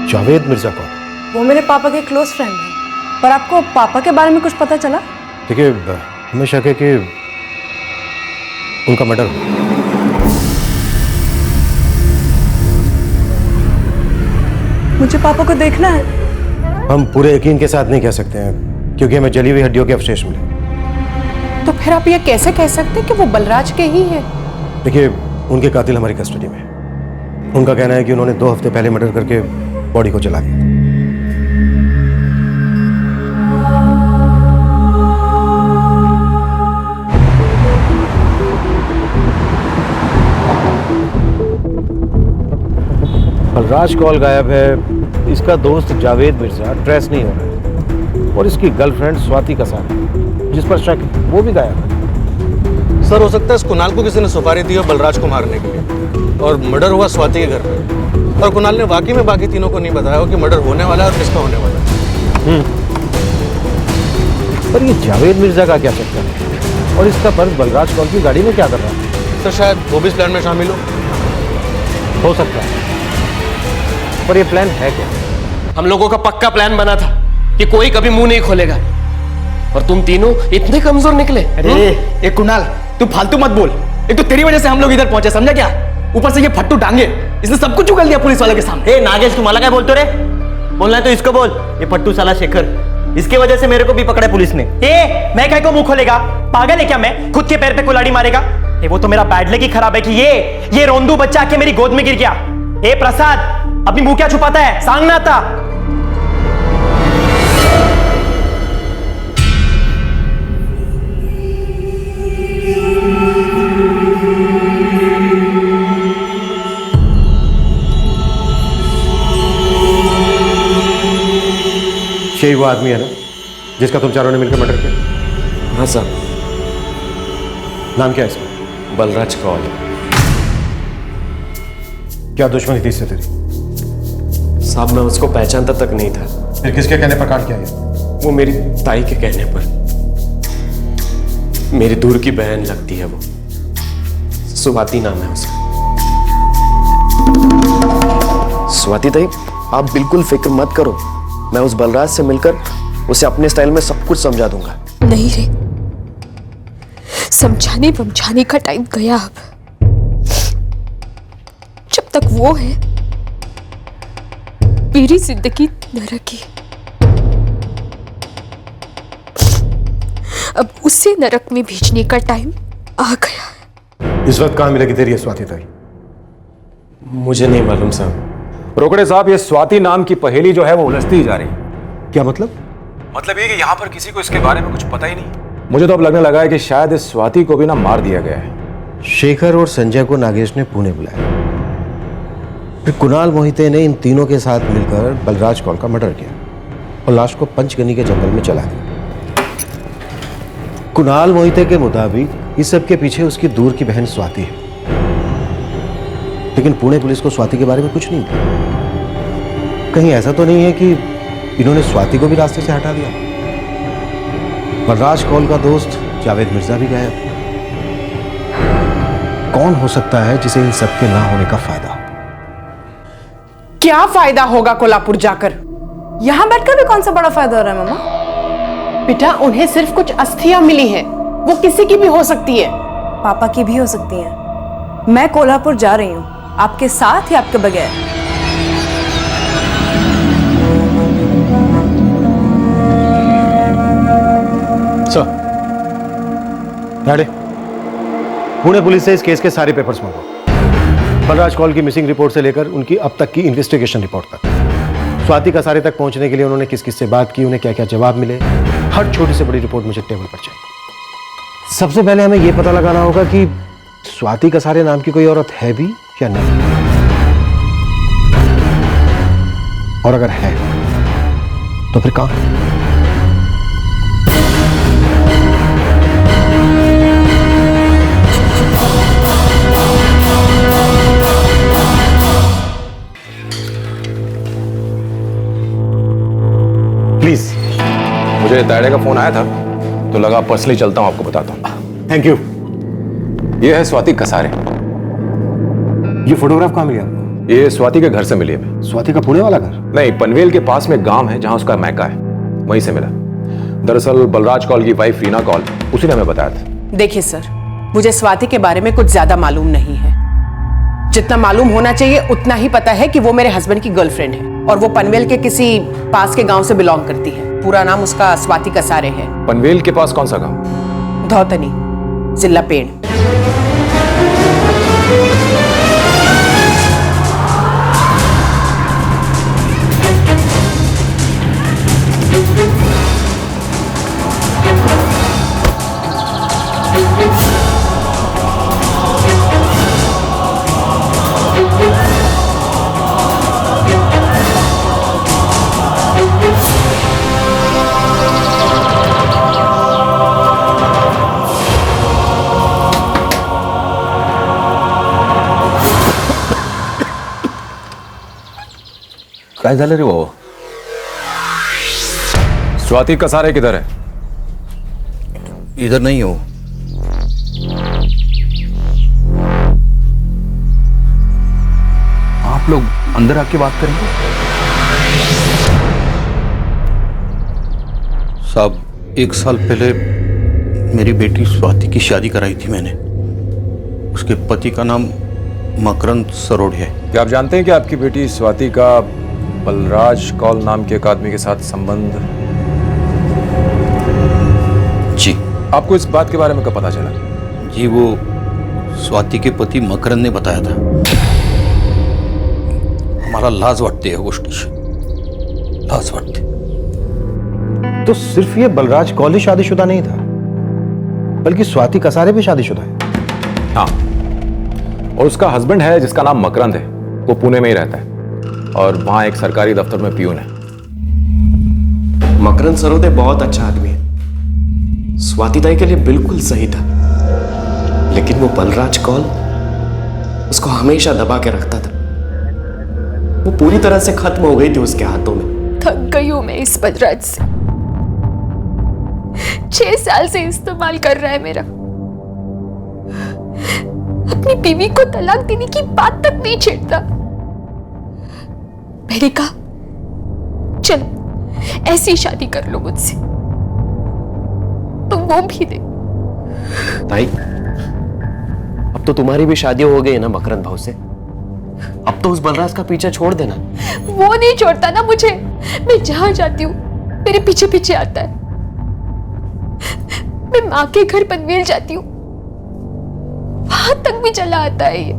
जावेद मिर्जा कौन? वो मेरे पापा के क्लोज फ्रेंड हैं। पर आपको पापा के बारे में कुछ पता चला? देखिए, हमें शक है कि उनका मर्डर हुआ। मुझे पापा को देखना है। हम पूरे यकीन के साथ नहीं कह सकते हैं क्योंकि हमें जली हुई हड्डियों के अवशेष मिले। तो फिर आप ये कैसे कह सकते हैं कि वो बलराज के ही हैं? देखिए, उनके कातिल हमारी कस्टडी में है। उनका कहना है कि उन्होंने 2 हफ्ते पहले मर्डर करके बॉडी को जला दिया। बलराज कौल गायब है, इसका दोस्त जावेद मिर्जा ट्रेस नहीं हो रहा है, और इसकी गर्लफ्रेंड स्वाति कसारे जिस पर शक है वो भी गायब है। सर, हो सकता है इस कुणाल को किसी ने सुपारी दी हो बलराज को मारने के लिए, और मर्डर हुआ स्वाति के घर पे, और कुणाल ने वाकई में बाकी तीनों को नहीं बताया हो कि मर्डर होने वाला है और किसका होने वाला है। पर ये जावेद मिर्जा का क्या चक्कर है, और इसका पर्स बलराज कौल की गाड़ी में क्या कर रहा है? सर, शायद वो भी इस प्लान में शामिल हो सकता है, पर ये प्लान है क्या? हम लोगों का पक्का प्लान बना था कि कोई कभी मुंह नहीं खोलेगा, और तुम तीनों इतने कमजोर निकले। अरे ये कुणाल, तू फालतू मत बोल। एक तो तेरी वजह से हम लोग इधर पहुंचे, समझा क्या? ऊपर से ये फट्टू डांगे, इसने सब कुछ उगल दिया पुलिस वाले के सामने। नागेश, तुम अलग क्या बोलते रे? बोलना है तो इसको बोल, ये फट्टू साला शेखर, इसके वजह से मेरे को भी पकड़ा पुलिस ने। मैं काय को मुंह खोलेगा? पागल है क्या मैं? खुद के पैर पे कुल्हाड़ी मारेगा? वो तो मेरा बैड लक ही खराब है कि ये रोंदू बच्चा आके मेरी गोद में गिर गया। प्रसाद, अपनी मुंह क्या छुपाता है? सांग ना आता। यही वो आदमी है ना जिसका तुम चारों ने मिलकर मर्डर किया? हाँ साहब। नाम क्या है इसका? बलराज कौल। क्या दुश्मनी थी इससे तेरी? साहब मैं उसको पहचानता तक नहीं था। फिर किसके कहने पर कांड किया ये? वो मेरी ताई के कहने पर। मेरी दूर की बहन लगती है वो। स्वाति नाम है उसका। स्वाति ताई, आप बिल्कुल फिक्र मत करो, मैं उस बलराज से मिलकर उसे अपने स्टाइल में सब कुछ समझा दूंगा। नहीं रे, समझाने वमझाने का टाइम गया अब। जब तक वो है मेरी जिंदगी नरक है। अब उसे नरक में भेजने का टाइम आ गया है। इस वक्त कहां मिलेगी तेरी स्वाति ताई? मुझे नहीं मालूम साहब। रोकड़े साहब, ये स्वाति नाम की पहेली जो है वो उलझती ही जा रही है। क्या मतलब? मतलब ये कि यहाँ पर किसी को इसके बारे में कुछ पता ही नहीं। मुझे तो अब लगने लगा है कि शायद इस स्वाति को भी ना मार दिया गया है। शेखर और संजय को नागेश ने पुणे बुलाया, फिर कुणाल मोहिते ने इन तीनों के साथ मिलकर बलराज कौल का मर्डर किया और लाश को पंचगनी के जंगल में चला दिया। कुणाल मोहिते के मुताबिक इस सब के पीछे उसकी दूर की बहन स्वाति है, लेकिन पुणे पुलिस को स्वाति के बारे में कुछ नहीं पता। कहीं ऐसा तो नहीं है कि इन्होंने स्वाति को भी रास्ते से हटा दिया? बलराज कौल का दोस्त जावेद मिर्जा भी गायब। कौन हो सकता है जिसे इन सब के ना होने का फायदा? क्या फायदा होगा कोल्हापुर जाकर? यहाँ बैठकर भी कौन सा बड़ा फायदा हो रहा है मामा? बेटा, उन्हें सिर्फ कुछ अस्थियां मिली हैं, वो किसी की भी हो सकती है। पापा की भी हो सकती है। मैं कोल्हापुर जा रही हूँ, आपके साथ या आपके बगैर? डैडी, पुणे पुलिस से इस केस के सारे पेपर्स मंगाओ, बलराज कौल की मिसिंग रिपोर्ट से लेकर उनकी अब तक की इन्वेस्टिगेशन रिपोर्ट तक। स्वाति कसारे तक पहुंचने के लिए उन्होंने किस किस से बात की, उन्हें क्या क्या जवाब मिले, हर छोटी से बड़ी रिपोर्ट मुझे टेबल पर चाहिए। सबसे पहले हमें यह पता लगाना होगा कि स्वाति कसारे नाम की कोई औरत है भी या नहीं, और अगर है तो फिर कहां? प्लीज। मुझे तायड़े का फोन आया था तो लगा पर्सनली चलता हूं, आपको बताता हूं। Thank you. ये है स्वाति कसारे। ये फोटोग्राफ कहां मिली आपको? ये स्वाति के घर से मिली है। स्वाति का पुणे वाला घर? नहीं, पनवेल के पास में गांव है जहां उसका मैका है, वहीं से मिला। दरअसल बलराज कौल की वाइफ रीना कौल, उसी ने हमें बताया था। देखिए सर, मुझे स्वाति के बारे में कुछ ज्यादा मालूम नहीं है। जितना मालूम होना चाहिए उतना ही पता है कि वो मेरे हस्बैंड की गर्लफ्रेंड है और वो पनवेल के किसी पास के गांव से बिलोंग करती है। पूरा नाम उसका स्वाति कसारे है। पनवेल के पास कौन सा गांव? धौतनी, जिला पेड़। काय झालं रे वो? स्वाति कसारे किधर है? इधर नहीं हो। आप लोग अंदर आके बात करेंगे। साहब, 1 साल पहले मेरी बेटी स्वाति की शादी कराई थी मैंने। उसके पति का नाम मकरंद सरोड़ है। क्या आप जानते हैं कि आपकी बेटी स्वाति का बलराज कौल नाम के एक आदमी के साथ संबंध? जी। आपको इस बात के बारे में कब पता चला? जी, वो स्वाति के पति मकरंद ने बताया था। हमारा लाज वाटते है गोष्टीची, लाज वाटते। तो सिर्फ ये बलराज कौल ही शादीशुदा नहीं था, बल्कि स्वाति कसारे भी शादीशुदा है। हाँ, और उसका हस्बैंड है जिसका नाम मकरंद है, वो पुणे में ही रहता है और वहां एक सरकारी दफ्तर में पियून है। मकरंद सरोदे बहुत अच्छा आदमी है, स्वाति ताई के लिए बिल्कुल सही था, लेकिन वो बलराज कौल उसको हमेशा दबा के रखता था। वो पूरी तरह से खत्म हो गई थी उसके हाथों में। थक गई हूं मैं इस बलराज से। 6 साल से इस्तेमाल कर रहा है मेरा। अपनी बीवी को तलाक देने की बात तक नहीं छेड़ता। मैंने कहा चलो ऐसी शादी कर लो मुझसे, तो वो भी नहीं। ताई, अब तो तुम्हारी भी शादी हो गई है ना मकरंद भाव से। अब तो उस बलराज का पीछा छोड़ देना। वो नहीं छोड़ता ना मुझे। मैं जहां जाती हूँ मेरे पीछे पीछे आता है। मैं माँ के घर पनवेल जाती हूँ, वहां तक भी चला आता है ये।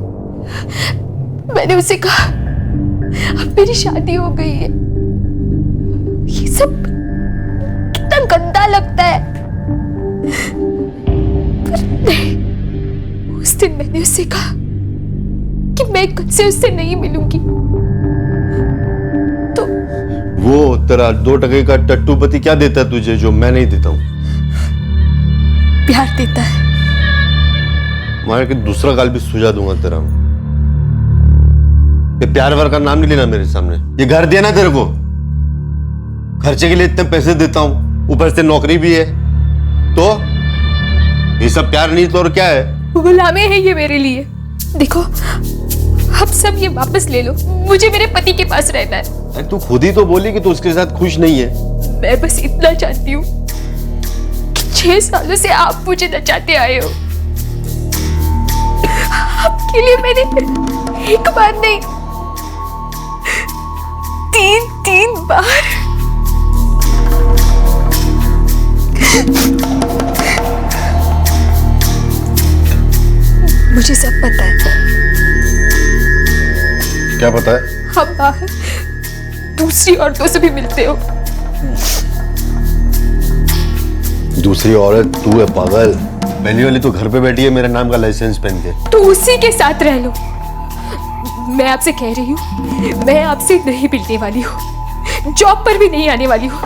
मैंने उसे कहा अब मेरी शादी हो गई है। ये सब कितना गंदा लगता है। पर नहीं, उस दिन मैंने उससे कहा कि मैं कल से उससे नहीं मिलूंगी। तो वो तेरा 2 टके का टट्टू पति क्या देता है तुझे जो मैं नहीं देता हूं? प्यार देता है। मारे कि दूसरा गाल भी सुझा दूंगा तेरा। ये प्यार वार का नाम नहीं लेना मेरे सामने। ये घर दिया ना तेरे को, खर्चे के लिए इतने पैसे देता हूं, ऊपर से नौकरी भी है, तो ये सब प्यार नहीं तो और क्या है? गुलामी है ये मेरे लिए। देखो अब सब ये वापस ले लो, मुझे मेरे पति के पास रहना है। अरे तू खुद ही तो बोली कि तू उसके साथ खुश नहीं है। मैं बस इतना चाहती हूँ कि 6 सालों से आप मुझे नचाते आए हो। आपके लिए मैंने एक बार नहीं 3 बार मुझे सब पता है। क्या पता है? हम बाहर दूसरी औरतों से भी मिलते हो। दूसरी औरत तू है पागल। पहली वाली तो घर पे बैठी है मेरे नाम का लाइसेंस पहन के। तो उसी के साथ रह लो। मैं आपसे कह रही हूँ, मैं आपसे नहीं मिलने वाली हूँ, जॉब पर भी नहीं आने वाली हूँ,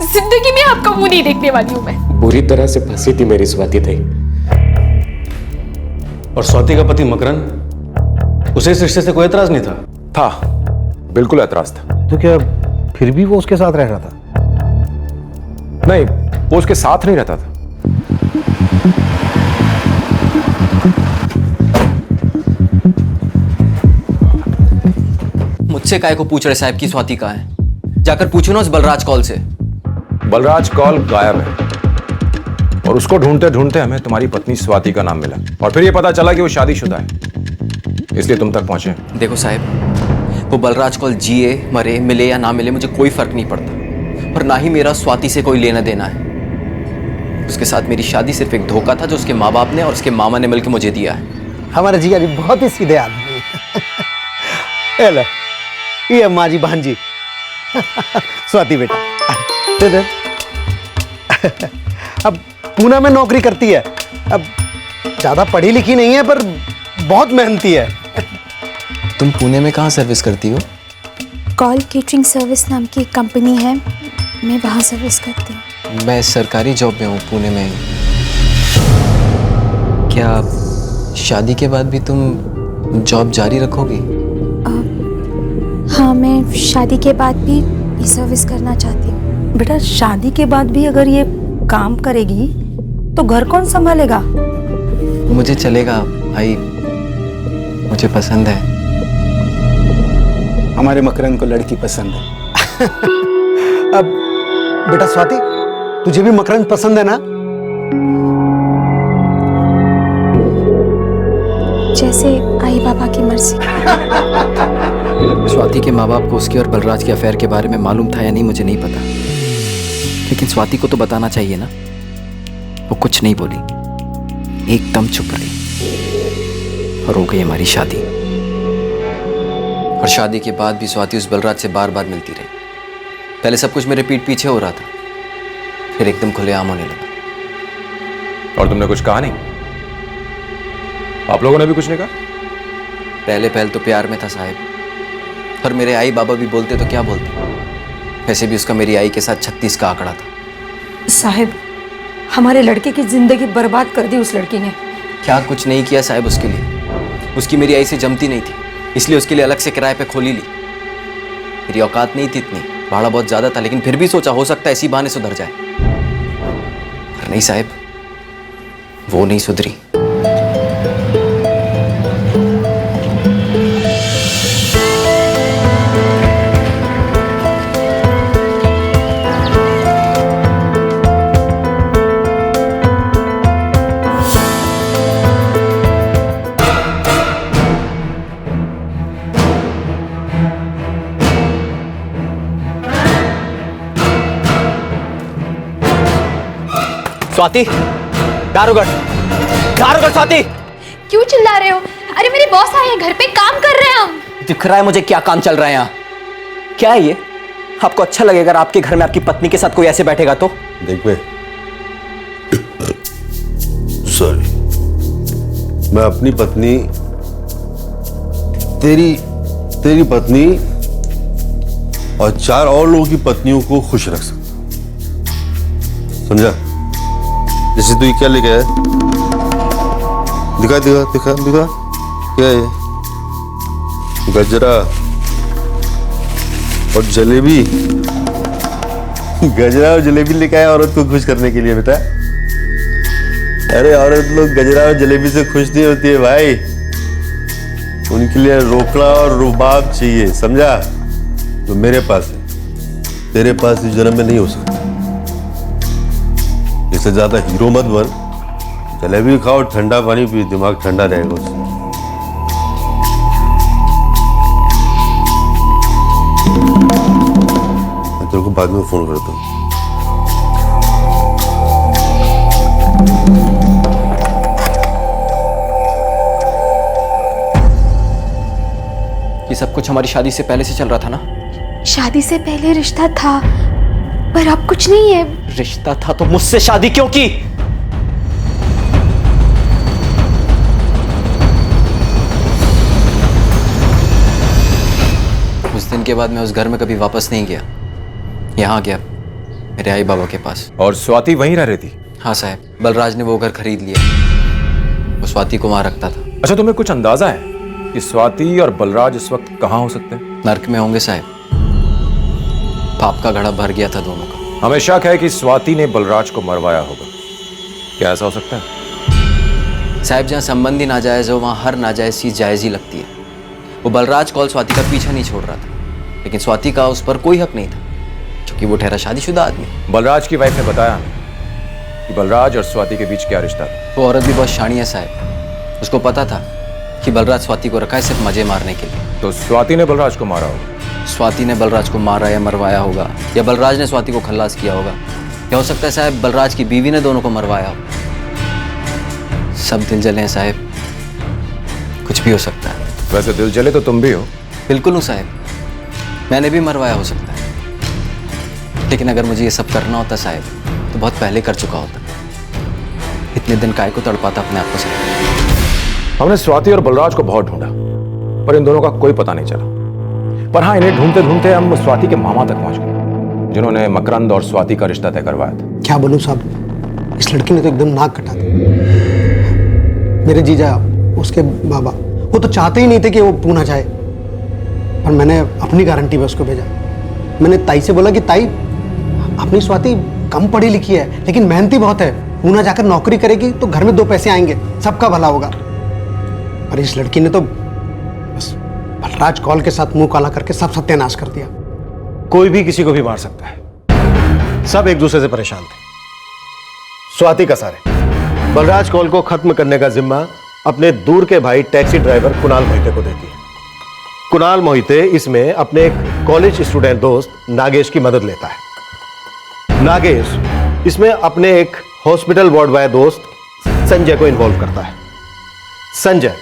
जिंदगी में आपका मुंह नहीं देखने वाली हूँ मैं। बुरी तरह से फंसी थी मेरी स्वाति ताई। और स्वाति का पति मकरंद, उसे इस रिश्ते से कोई एतराज नहीं था? बिल्कुल एतराज था। तो क्या फिर भी वो उसके साथ रह रहा था? नहीं, वो उसके साथ नहीं रहता था। मुझसे काय को पूछ रहे साहब की स्वाति कहाँ है? जाकर पूछो ना उस बलराज कौल से। बलराज कौल गायब है और उसको ढूंढते ढूंढते हमें तुम्हारी पत्नी स्वाति का नाम मिला और फिर ये पता चला कि वो शादीशुदा है, इसलिए तुम तक पहुंचे। देखो साहब, वो बलराज कौल जिए मरे मिले या ना मिले मुझे कोई फर्क नहीं पड़ता, और ना ही मेरा स्वाति से कोई लेना देना है। उसके साथ मेरी शादी सिर्फ एक धोखा था जो उसके माँ बाप ने और उसके मामा ने मिलकर मुझे दिया है। हमारे जिया जी बहुत ही सीधे आदमी है। ये अम्मा जी भांजी स्वाति बेटा दे दे। अब पूना में नौकरी करती है। अब ज्यादा पढ़ी लिखी नहीं है पर बहुत मेहनती है। तुम पुणे में कहाँ सर्विस करती हो? कॉल केटरिंग सर्विस नाम की एक कंपनी है, मैं वहाँ सर्विस करती हूँ। मैं सरकारी जॉब में हूँ पुणे में। क्या शादी के बाद भी तुम जॉब जारी रखोगी? हाँ, मैं शादी के बाद भी ये सर्विस करना चाहती हूँ। बेटा, शादी के बाद भी अगर ये काम करेगी तो घर कौन संभालेगा? मुझे चलेगा भाई, मुझे पसंद है। हमारे मकरंद को लड़की पसंद है। अब बेटा स्वाति, तुझे भी मकरंद पसंद है ना? जैसे आई बाबा की मर्जी। स्वाति के माँ बाप को उसके और बलराज के अफेयर के बारे में मालूम था या नहीं मुझे नहीं पता, लेकिन स्वाति को तो बताना चाहिए ना। वो कुछ नहीं बोली, एकदम चुप रही और हो गई हमारी शादी। और शादी के बाद भी स्वाति उस बलराज से बार बार मिलती रही। पहले सब कुछ मेरे पीठ पीछे हो रहा था, फिर एकदम खुलेआम होने लगा। और तुमने कुछ कहा नहीं? आप लोगों ने भी कुछ नहीं कहा? पहले तो प्यार में था साहब, पर मेरे आई बाबा भी बोलते तो क्या बोलते, वैसे भी उसका मेरी आई के साथ 36 का आंकड़ा था। साहब, हमारे लड़के की जिंदगी बर्बाद कर दी उस लड़की ने। क्या कुछ नहीं किया साहब उसके लिए। उसकी मेरी आई से जमती नहीं थी, इसलिए उसके लिए अलग से किराए पे खोली ली। मेरी औकात नहीं थी इतनी, भाड़ा बहुत ज्यादा था, लेकिन फिर भी सोचा हो सकता है इसी बहाने सुधर जाए। पर नहीं साहब, वो नहीं सुधरी। स्वाति, दारोगढ़, दारोगढ़ स्वाति। क्यों चिल्ला रहे हो? अरे मेरे बॉस आए हैं, घर पे काम कर रहे हैं हम। दिख रहा है मुझे क्या काम चल रहा है यहाँ। क्या है ये? आपको अच्छा लगेगा अगर आपके घर में आपकी पत्नी के साथ कोई ऐसे बैठेगा तो? देख बे, सॉरी, मैं अपनी पत्नी, तेरी पत्नी और 4 और लोगों की पत्नियों को खुश रख सकता, समझा? जैसे तू ये क्या लेके आया? दिखा दिखा दिखा दिखा, क्या है? गजरा और जलेबी। गजरा और जलेबी लेके आया औरत को खुश करने के लिए बेटा। अरे औरत लोग गजरा और जलेबी से खुश नहीं होती है भाई, उनके लिए रोकड़ा और रुबाब चाहिए, समझा? जो मेरे पास है, तेरे पास इस जन्म में नहीं हो सकता। इससे ज्यादा हीरो मत बन, जलेबी खाओ, ठंडा पानी पी, दिमाग ठंडा रहेगा उससे। मैं तेरे को बाद में फोन करता हूँ। ये सब कुछ हमारी शादी से पहले से चल रहा था ना? शादी से पहले रिश्ता था, पर अब कुछ नहीं है। रिश्ता था तो मुझसे शादी क्यों की? उस दिन के बाद मैं उस घर में कभी वापस नहीं गया। यहाँ गया मेरे आई बाबा के पास। और स्वाति वहीं रह रही थी? हाँ साहब, बलराज ने वो घर खरीद लिया। वो स्वाति को वहां रखता था। अच्छा, तुम्हें कुछ अंदाजा है कि स्वाति और बलराज इस वक्त कहाँ हो सकते हैं? नर्क में होंगे साहब। पाप का घड़ा भर गया था दोनों का। हमें शक है कि स्वाति ने बलराज को मरवाया होगा। क्या ऐसा हो सकता है? साहब, जहाँ संबंधी नाजायज हो वहाँ हर नाजायज चीज जायज ही लगती है। वो बलराज कौल स्वाति का पीछा नहीं छोड़ रहा था, लेकिन स्वाति का उस पर कोई हक नहीं था, क्योंकि वो ठहरा शादीशुदा आदमी। बलराज की वाइफ ने बताया कि बलराज और स्वाति के बीच क्या रिश्ता था। वो औरत भी बहुत शानी है साहब। उसको पता था कि बलराज स्वाति को रखा है सिर्फ मजे मारने के लिए। तो स्वाति ने बलराज को मारा होगा। स्वाति ने बलराज को मारा या मरवाया होगा, या बलराज ने स्वाति को खल्लास किया होगा, या हो सकता है साहब बलराज की बीवी ने दोनों को मरवाया हो। सब दिल जले हैं साहब, कुछ भी हो सकता है। वैसे दिल जले तो तुम भी हो। बिल्कुल हूँ साहब, मैंने भी मरवाया हो सकता है, लेकिन अगर मुझे ये सब करना होता साहब तो बहुत पहले कर चुका होता। इतने दिन काय को तड़पाता अपने आप को साहब। हमने स्वाति और बलराज को बहुत ढूंढा, पर इन दोनों का कोई पता नहीं चला। पर हाँ, इन्हें ढूंढते ढूंढते हम स्वाति के मामा तक पहुंच गए, जिन्होंने मकरंद और स्वाति का रिश्ता तय करवाया था। क्या बोलूं साहब, इस लड़की ने तो एकदम नाक कटा दी। मेरे जीजा, उसके बाबा, वो तो चाहते ही नहीं थे कि वो पूना जाए, पर मैंने अपनी गारंटी पे उसको भेजा। मैंने ताई से बोला कि ताई, अपनी स्वाति कम पढ़ी लिखी है लेकिन मेहनती बहुत है, पूना जाकर नौकरी करेगी तो घर में 2 पैसे आएंगे, सबका भला होगा। पर इस लड़की ने तो बस बलराज कौल के साथ मुंह काला करके सब सत्यानाश कर दिया। कोई भी किसी को भी मार सकता है, सब एक दूसरे से परेशान थे। स्वाति का सारे बलराज कौल को खत्म करने का जिम्मा अपने दूर के भाई टैक्सी ड्राइवर कुणाल मोहिते को देती है। कुणाल मोहिते इसमें अपने एक कॉलेज स्टूडेंट दोस्त नागेश की मदद लेता है। नागेश इसमें अपने एक हॉस्पिटल वार्ड बॉय दोस्त संजय को इन्वॉल्व करता है। संजय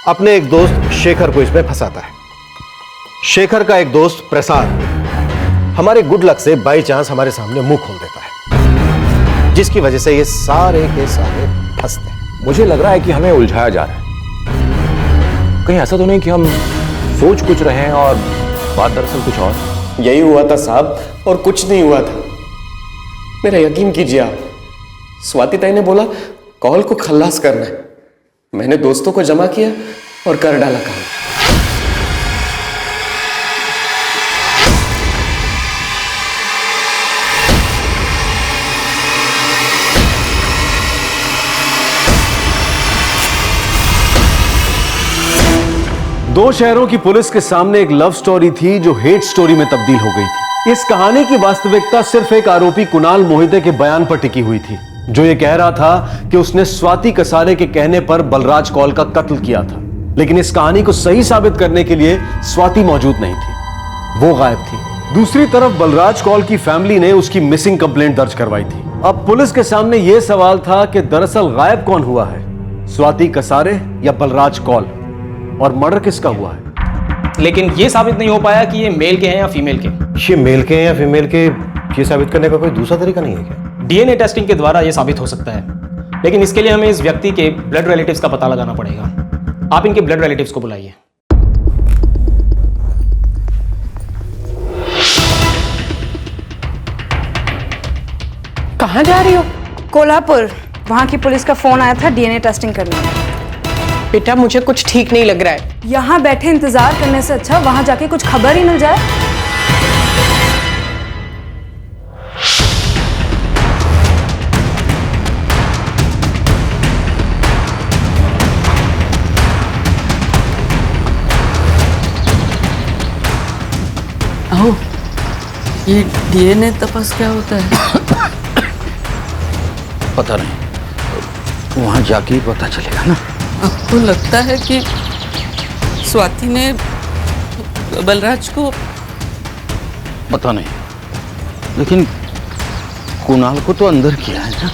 अपने एक दोस्त शेखर को इसमें फंसाता है। शेखर का एक दोस्त प्रसाद हमारे गुड लक से बाई चांस हमारे सामने मुंह खोल देता है, जिसकी वजह से ये सारे के सारे फंसते हैं। मुझे लग रहा है कि हमें उलझाया जा रहा है। कहीं ऐसा तो नहीं कि हम सोच कुछ रहे हैं और बात दरअसल कुछ और। यही हुआ था साहब, और कुछ नहीं हुआ था। मेरा यकीन कीजिए आप, स्वाति ताई ने बोला कॉल को खल्लास करना है। मैंने दोस्तों को जमा किया और कर डाला काम। दो शहरों की पुलिस के सामने एक लव स्टोरी थी जो हेट स्टोरी में तब्दील हो गई थी। इस कहानी की वास्तविकता सिर्फ एक आरोपी कुणाल मोहिते के बयान पर टिकी हुई थी, जो ये कह रहा था कि उसने स्वाति कसारे के कहने पर बलराज कौल का कत्ल किया था। लेकिन इस कहानी को सही साबित करने के लिए स्वाति मौजूद नहीं थी, वो गायब थी। दूसरी तरफ बलराज कौल की फैमिली ने उसकी मिसिंग कंप्लेंट दर्ज करवाई थी। अब पुलिस के सामने यह सवाल था कि दरअसल गायब कौन हुआ है, स्वाति कसारे या बलराज कौल, और मर्डर किसका हुआ है। लेकिन यह साबित नहीं हो पाया कि ये मेल के हैं या फीमेल के। ये मेल के हैं या फीमेल के, ये साबित करने का कोई दूसरा तरीका नहीं है क्या? डीएनए टेस्टिंग के द्वारा यह साबित हो सकता है, लेकिन इसके लिए हमें इस व्यक्ति के ब्लड रिलेटिव्स का पता लगाना पड़ेगा। आप इनके ब्लड रिलेटिव्स को बुलाइए। कहाँ जा रही हो? कोल्हापुर। वहाँ की पुलिस का फोन आया था डीएनए टेस्टिंग करने। बेटा मुझे कुछ ठीक नहीं लग रहा है। यहाँ बैठे इंतजार करने से अच्छा वहाँ जाके कुछ खबर ही मिल जाए। आओ, ये डीएनए तपास क्या होता है? पता नहीं, वहां जाके ही पता चलेगा ना। आपको लगता है कि स्वाति ने बलराज को? पता नहीं, लेकिन कुणाल को तो अंदर किया है ना।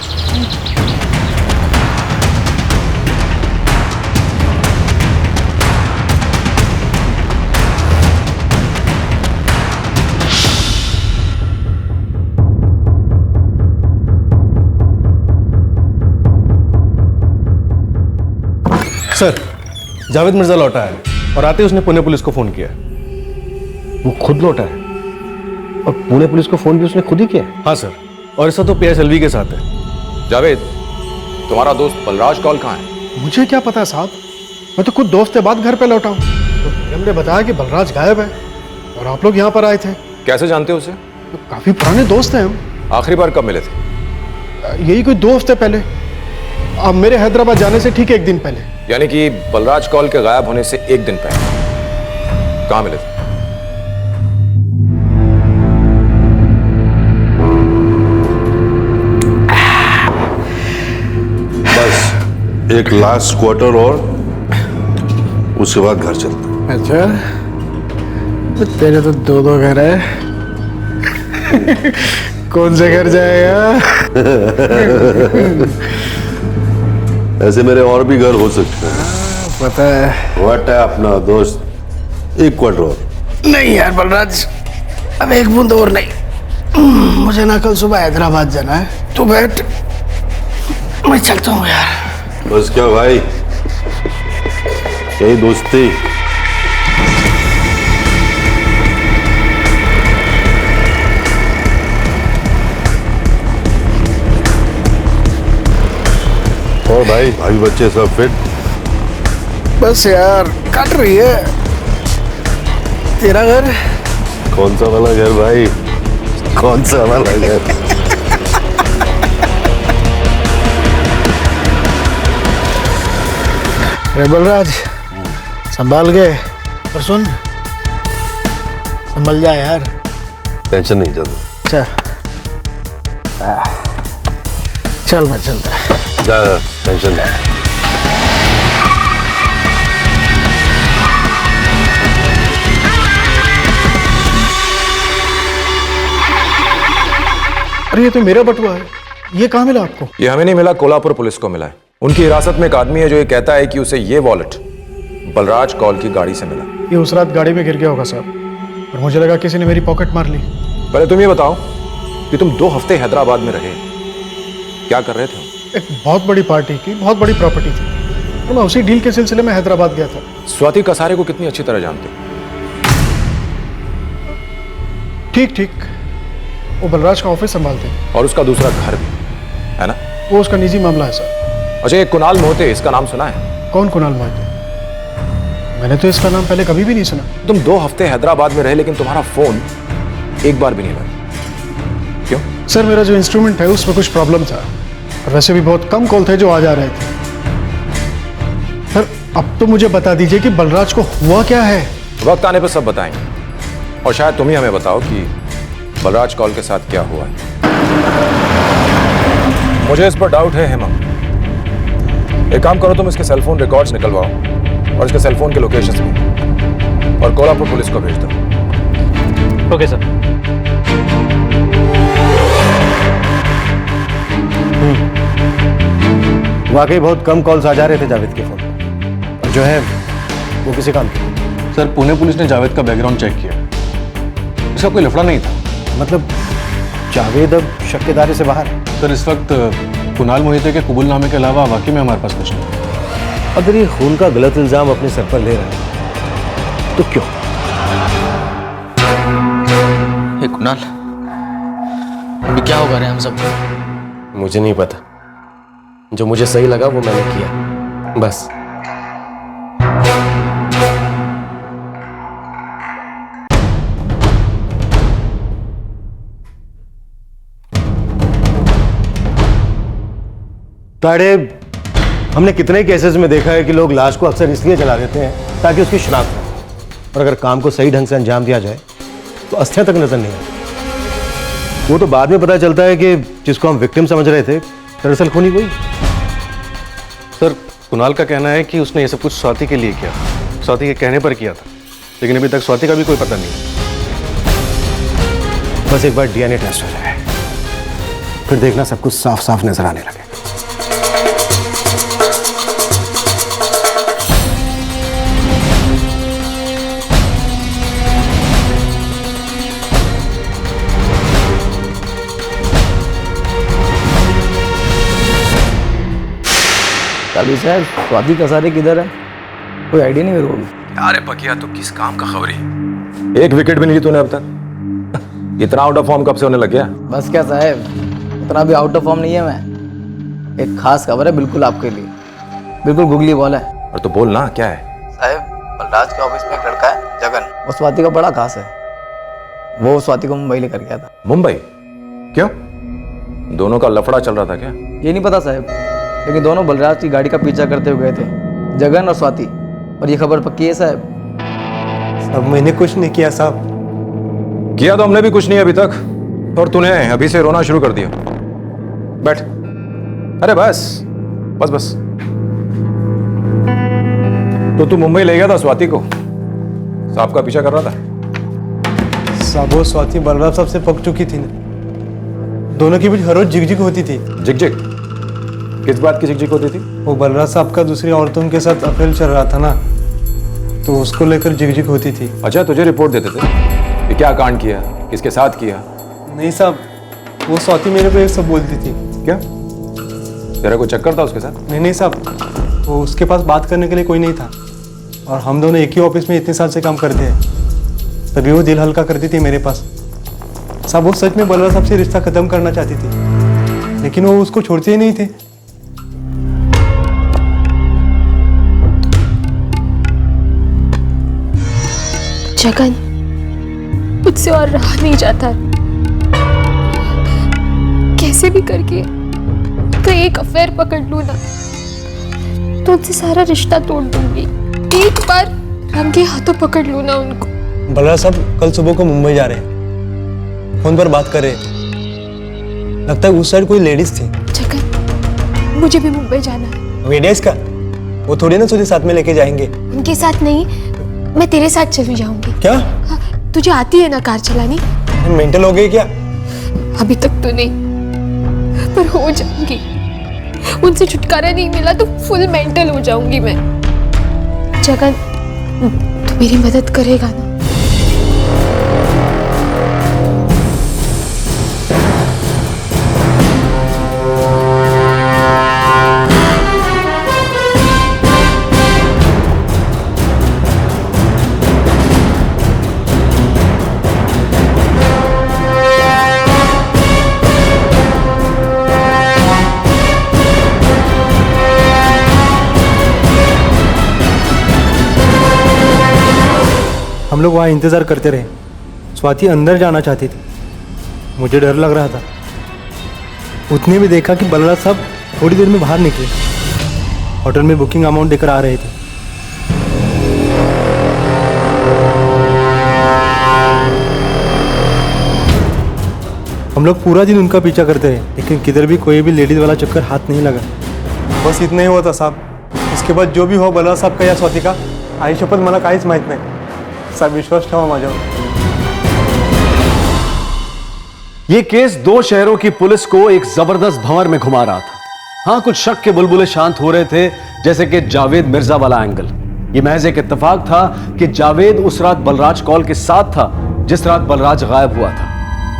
सर, जावेद मिर्जा लौटा है और आते ही उसने पुणे पुलिस को फोन किया। वो खुद लौटा है और पुणे पुलिस को फोन भी उसने खुद ही किया है? हाँ सर, और ऐसा तो PSLV के साथ है। जावेद, तुम्हारा दोस्त बलराज कौल कहाँ है? मुझे क्या पता साहब, मैं तो खुद 2 हफ्ते बाद घर पे लौटा हूँ। तो हमने बताया कि बलराज गायब है और आप लोग यहाँ पर आए थे। कैसे जानते हो उसे? तो काफी पुराने दोस्त हैं हम। आखिरी बार कब मिले थे? यही कोई 2 हफ्ते पहले, अब मेरे हैदराबाद जाने से ठीक 1 दिन पहले। यानी कि बलराज कौल के गायब होने से 1 दिन पहले। कहाँ मिले थे? बस एक लास्ट क्वार्टर और उसके बाद घर चलते। अच्छा, तो तेरे तो 2 घर है। कौन से घर जाएगा? ऐसे मेरे और भी घर हो सकते हैं। पता है। व्हाट है अपना दोस्त, 1 क्वार्टर और। नहीं यार बलराज, अब 1 बूंद और नहीं। मुझे ना कल सुबह हैदराबाद जाना है। तू बैठ, मैं चलता हूँ यार। बस क्या भाई, यही दोस्ती। और भाई बच्चे सब फिट? बस यार कट रही है। तेरा घर? कौन सा वाला घर भाई, कौन सा वाला घर? अरे बलराज, संभाल के। और सुन, संभल जा यार। टेंशन नहीं चलता। अच्छा, चल मैं चलता। जा, टेंशन नहीं। अरे ये तो मेरा बटुआ है, ये कहाँ मिला आपको? ये हमें नहीं मिला, कोल्हापुर पुलिस को मिला है। उनकी हिरासत में एक आदमी है जो ये कहता है कि उसे ये वॉलेट बलराज कौल की गाड़ी से मिला। ये उस रात गाड़ी में गिर गया होगा साहब, और मुझे लगा किसी ने मेरी पॉकेट मार ली। पहले तुम ये बताओ कि तुम 2 हफ्ते हैदराबाद में रहे, क्या कर रहे थे? एक बहुत बड़ी पार्टी की बहुत बड़ी प्रॉपर्टी थी, तो मैं उसी डील के सिलसिले में हैदराबाद गया था। स्वाति कसारे को कितनी अच्छी तरह जानते हो? ठीक ठीक, वो बलराज का ऑफिस संभालते हैं। और उसका दूसरा घर भी है ना? वो उसका निजी मामला है सर। अच्छा, ये कुणाल मोहिते, इसका नाम सुना है? कौन कुणाल मोहिते? मैंने तो इसका नाम पहले कभी भी नहीं सुना। तुम 2 हफ्ते हैदराबाद में रहे लेकिन तुम्हारा फोन एक बार भी नहीं लगा। क्यों? सर मेरा जो इंस्ट्रूमेंट है उसमें कुछ प्रॉब्लम था, और वैसे भी बहुत कम कॉल थे जो आ जा रहे थे। सर अब तो मुझे बता दीजिए कि बलराज को हुआ क्या है। वक्त आने पर सब बताएंगे, और शायद तुम ही हमें बताओ कि बलराज कौल के साथ क्या हुआ है। मुझे इस पर डाउट है हेमा। एक काम करो, तुम इसके सेलफोन रिकॉर्ड्स निकलवाओ और इसके सेलफोन के लोकेशंस भी, और कोल्हापुर पुलिस को भेज दो। Okay sir. वाकई बहुत कम कॉल्स आ जा रहे थे जावेद के फोन पर, और जो है वो किसी काम के। सर पुणे पुलिस ने जावेद का बैकग्राउंड चेक किया, इसका कोई लफड़ा नहीं था। मतलब जावेद अब शक के दायरे से बाहर है? सर इस वक्त कुणाल मोहिते के कबूलनामे के अलावा वाकई में हमारे पास कुछ नहीं। अगर ये खून का गलत इल्जाम अपने सर पर ले रहा है तो क्यों? हे कुणाल, अभी क्या होगा रे हम सब? मुझे नहीं पता, जो मुझे सही लगा वो मैंने किया, बस। ताड़े, हमने कितने केसेस में देखा है कि लोग लाश को अक्सर इसलिए जला देते हैं ताकि उसकी शिनाख्त हो, और अगर काम को सही ढंग से अंजाम दिया जाए तो अस्थियां तक नजर नहीं आती। वो तो बाद में पता चलता है कि जिसको हम विक्टिम समझ रहे थे दरअसल खूनी वही। सर कुणाल का कहना है कि उसने ये सब कुछ स्वाति के लिए किया, स्वाति के कहने पर किया था, लेकिन अभी तक स्वाति का भी कोई पता नहीं। बस एक बार डीएनए टेस्ट हो जाए, फिर देखना सब कुछ साफ साफ नजर आने लगे। काली साहब, स्वाति कसारे किधर है? कोई आइडिया नहीं मेरे को। अरे पकिया, तो किस काम का खबरी? 1 विकेट भी नहीं ली तूने अब तक। इतना आउट ऑफ फॉर्म कब से होने लग गया? बस क्या साहब, इतना भी आउट ऑफ फॉर्म नहीं है मैं। एक खास खबर है बिल्कुल आपके लिए, बिल्कुल गुगली बॉल है। और तो बोल ना, क्या है? साहब बलराज के ऑफिस में एक लड़का है जगन, वो स्वाति का बड़ा खास है। वो स्वाति को मुंबई लेकर गया था। मुंबई? क्यों? दोनों का लफड़ा चल रहा था क्या? ये नहीं पता साहब, लेकिन दोनों बलराज की गाड़ी का पीछा करते हुए गए थे, जगन और स्वाति। और ये खबर पक्की है साहब। साहब मैंने कुछ नहीं किया साहब। किया तो हमने भी कुछ नहीं अभी तक, और तूने अभी से रोना शुरू कर दिया। बैठ। अरे बस बस बस। तो तू मुंबई ले गया था स्वाति को, साहब का पीछा कर रहा था? साहब वो स्वाति बलराज साहब से पक चुकी थी ना, दोनों की बीच हर रोज झिकझिक होती थी। झिकझिक? किस बात की झिकझिक होती थी? वो बलराज साहब का दूसरी औरतों के साथ अफेयर चल रहा था ना, तो उसको लेकर झिकझिक होती थी। अच्छा, तुझे रिपोर्ट देते थे कि क्या कांड किया, किसके साथ किया? नहीं साहब, वो स्वाति मेरे को ये सब बोलती थी। क्या तेरा कोई चक्कर था उसके साथ? नहीं साहब, वो उसके पास बात करने के लिए कोई नहीं था, और हम दोनों एक ही ऑफिस में इतने साल से काम करते हैं, तभी वो दिल हल्का करती थी मेरे पास। साहब वो सच में बलराज साहब से रिश्ता खत्म करना चाहती थी, लेकिन वो उसको छोड़ते ही नहीं थे। जगन, मुझसे और रहा नहीं जाता, कैसे भी करके तो एक अफेयर पकड़ लूं ना, तो उनसे सारा रिश्ता तोड़ दूंगी। एक बार रंगे हाथों पकड़ लूं ना उनको। बलराज साहब कल सुबह को मुंबई जा रहे हैं, फोन पर बात कर रहे हैं, लगता है उस साइड कोई लेडीज थी। जगन, मुझे भी मुंबई जाना है। वेडियस का वो थोड़ी ना तुझे साथ में लेके जाएंगे। उनके साथ नहीं, मैं तेरे साथ चली जाऊंगी। क्या? हाँ, तुझे आती है ना कार चलानी? मेंटल हो गई क्या? अभी तक तो नहीं, पर हो जाऊंगी। उनसे छुटकारा नहीं मिला तो फुल मेंटल हो जाऊंगी मैं। जगन, तू मेरी मदद करेगा ना? हम लोग वहाँ इंतज़ार करते रहे। स्वाति अंदर जाना चाहती थी, मुझे डर लग रहा था। उतने भी देखा कि बलराज साहब थोड़ी देर में बाहर निकले, होटल में बुकिंग अमाउंट देकर आ रहे थे। हम लोग पूरा दिन उनका पीछा करते रहे, लेकिन किधर भी कोई भी लेडीज वाला चक्कर हाथ नहीं लगा। बस इतना ही हुआ था साहब। इसके बाद जो भी हो बलराज साहब का या स्वाति का, आई शपथ मला काहीच माहित नाही साहेब, विश्वास ठेवा माझ्यावर। ये केस 2 शहरों की पुलिस को एक जबरदस्त भंवर में घुमा रहा था। हाँ, कुछ शक के बुलबुले शांत हो रहे थे, जैसे कि जावेद मिर्जा वाला एंगल। ये महज एक इत्तेफाक था कि जावेद उस रात बलराज कॉल के साथ था जिस रात बलराज गायब हुआ था।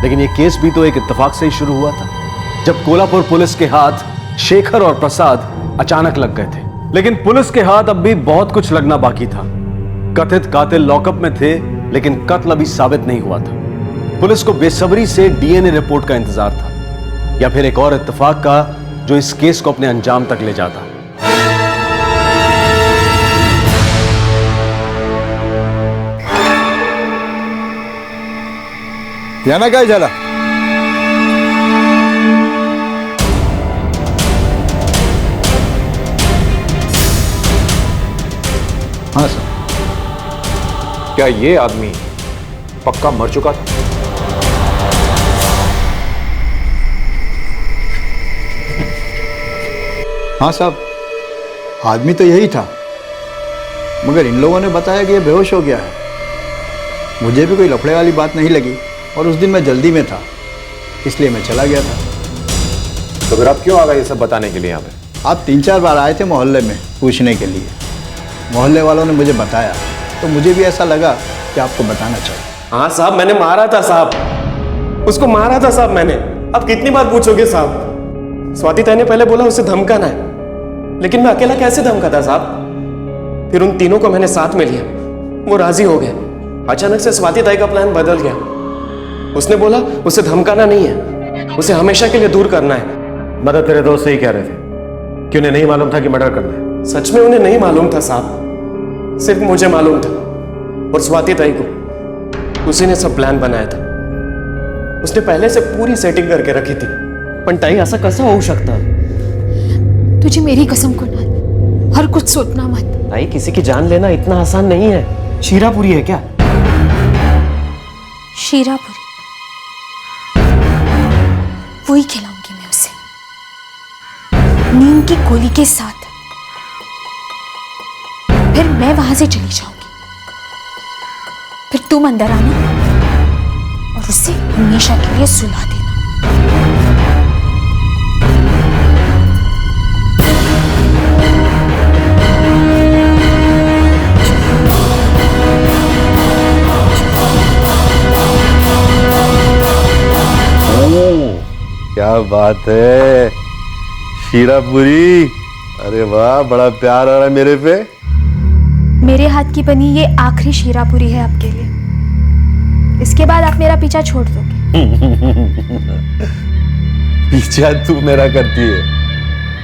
लेकिन ये केस भी तो एक इत्तेफाक से ही शुरू हुआ था, जब कोल्हापुर पुलिस के हाथ शेखर और प्रसाद अचानक लग गए थे। लेकिन पुलिस के हाथ अब भी बहुत कुछ लगना बाकी था। कथित कातिल लॉकअप में थे, लेकिन कत्ल अभी साबित नहीं हुआ था। पुलिस को बेसब्री से डीएनए रिपोर्ट का इंतजार था, या फिर एक और इत्तेफाक का जो इस केस को अपने अंजाम तक ले जाता। यांना काय झालं? हाँ सर। क्या ये आदमी पक्का मर चुका था? हाँ साहब, आदमी तो यही था, मगर इन लोगों ने बताया कि ये बेहोश हो गया है। मुझे भी कोई लफड़े वाली बात नहीं लगी, और उस दिन मैं जल्दी में था, इसलिए मैं चला गया था। तो फिर आप क्यों आ गए ये सब बताने के लिए यहाँ पे? आप 3-4 बार आए थे मोहल्ले में पूछने के लिए। मोहल्ले वालों ने मुझे बताया, तो मुझे भी ऐसा लगा कि आपको बताना चाहिए। हाँ साहब, मैंने मारा था साहब, उसको मारा था साहब मैंने। अब कितनी बार पूछोगे साहब? स्वाति ताई ने पहले बोला उसे धमकाना है, लेकिन मैं अकेला कैसे धमकाता साहब? फिर उन तीनों को मैंने साथ में लिया, वो राजी हो गए। अचानक से स्वाति ताई का प्लान बदल गया। उसने बोला उसे धमकाना नहीं है, उसे हमेशा के लिए दूर करना है। मदद तेरे दोस्त सही कह रहे थे कि उन्हें नहीं मालूम था कि मर्डर करना है। सच में उन्हें नहीं मालूम था साहब, सिर्फ मुझे मालूम था और स्वाति ताई को। उसी ने सब प्लान बनाया था। उसने पहले से पूरी सेटिंग करके रखी थी। पण ताई, ऐसा कैसा हो सकता? तुझे मेरी कसम कुणाल, हर कुछ सोचना मत। ताई, किसी की जान लेना इतना आसान नहीं है। शीरापुरी है क्या? शीरापुरी, वही खिलाऊंगी मैं उसे, नीम की गोली के साथ। फिर मैं वहां से चली जाऊंगी, फिर तुम अंदर आना और उसे हमेशा के लिए सुला देना। क्या बात है शीरापुरी, अरे वाह, बड़ा प्यार आ रहा है मेरे पे। मेरे हाथ की बनी ये आखिरी शीरापुरी है आपके लिए। इसके बाद आप मेरा पीछा छोड़ दोगे। पीछा तू मेरा करती है।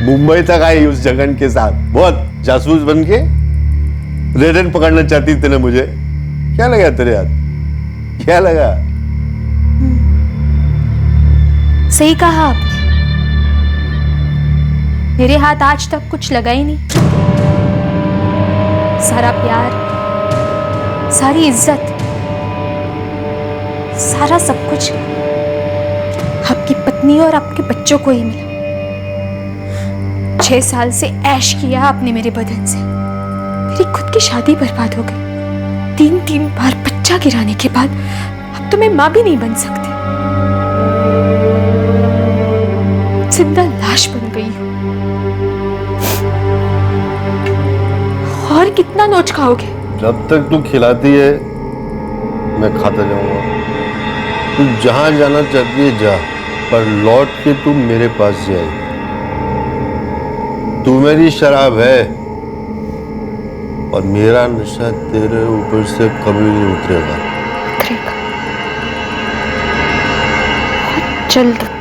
मुंबई तक आई उस जगन के साथ, बहुत जासूस बन के रेड एंड पकड़ना चाहती थी ना मुझे। क्या लगा तेरे हाथ? क्या लगा? सही कहा आपने, मेरे हाथ आज तक कुछ लगा ही नहीं। सारा प्यार, सारी इज्जत, सारा सब कुछ आपकी पत्नी और आपके बच्चों को ही मिला। 6 साल से ऐश किया आपने मेरे बदन से। मेरी खुद की शादी बर्बाद हो गई। 3 बार बच्चा गिराने के बाद अब तो मैं मां भी नहीं बन सकती। जिंदा लाश बन गई हूं। और कितना नोच खाओगे? जब तक तू खिलाती है मैं खाता जाऊंगा। तू जहां जाना चाहती है जा, पर लौट के तू मेरे पास जाए। तू मेरी शराब है और मेरा नशा तेरे ऊपर से कभी नहीं उतरेगा। जल्द उतरेगा।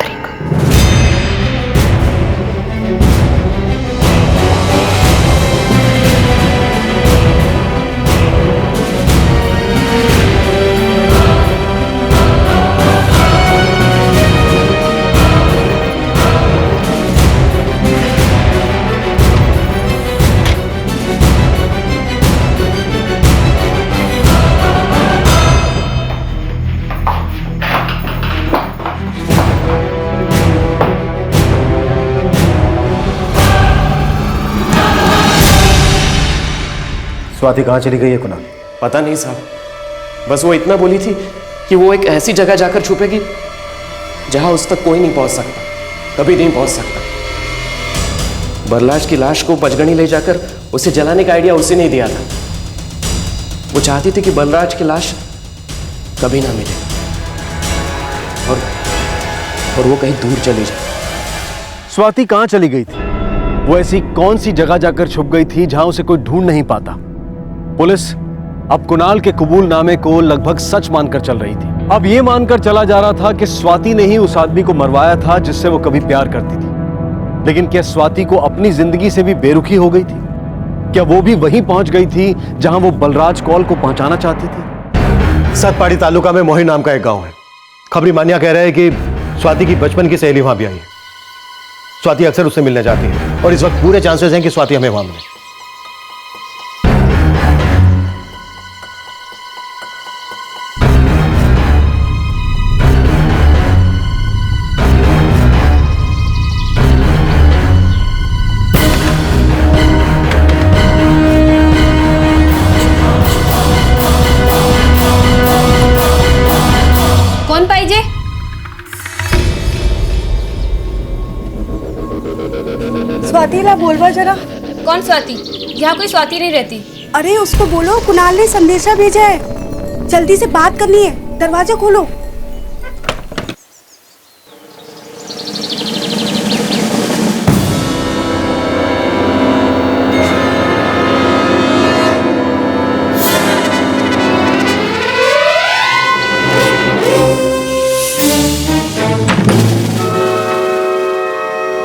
स्वाति कहाँ चली गई है कुणाल? पता नहीं साहब, बस वो इतना बोली थी कि वो एक ऐसी जगह जाकर छुपेगी जहां उस तक कोई नहीं पहुंच सकता, कभी नहीं पहुंच सकता। बरलाज की लाश को पचगणी ले जाकर उसे जलाने का आइडिया उसे नहीं दिया था। वो चाहती थी कि बलराज की लाश कभी ना मिले और वो कहीं दूर चली जाए। स्वाति कहां चली गई थी? वो ऐसी कौन सी जगह जाकर छुप गई थी जहां उसे कोई ढूंढ नहीं पाता? पुलिस अब कुणाल के कबूलनामे को लगभग सच मानकर चल रही थी। अब ये मानकर चला जा रहा था कि स्वाति ने ही उस आदमी को मरवाया था जिससे वो कभी प्यार करती थी। लेकिन क्या स्वाति को अपनी जिंदगी से भी बेरुखी हो गई थी? क्या वो भी वहीं पहुंच गई थी जहां वो बलराज कौल को पहुंचाना चाहती थी? सतपाड़ी तालुका में मोही नाम का एक गांव है। खबरी मान्या कह रहा है कि स्वाति की बचपन की सहेली वहां भी आई है। स्वाति अक्सर उससे मिलने जाती है और इस वक्त पूरे चांसेस हैं कि स्वाति हमें वहां मिले। कौन पाहिजे? स्वातिला बोलवा जरा। कौन स्वाति? यहाँ कोई स्वाति नहीं रहती। अरे उसको बोलो कुणाल ने संदेशा भेजा है, जल्दी से बात करनी है, दरवाजा खोलो।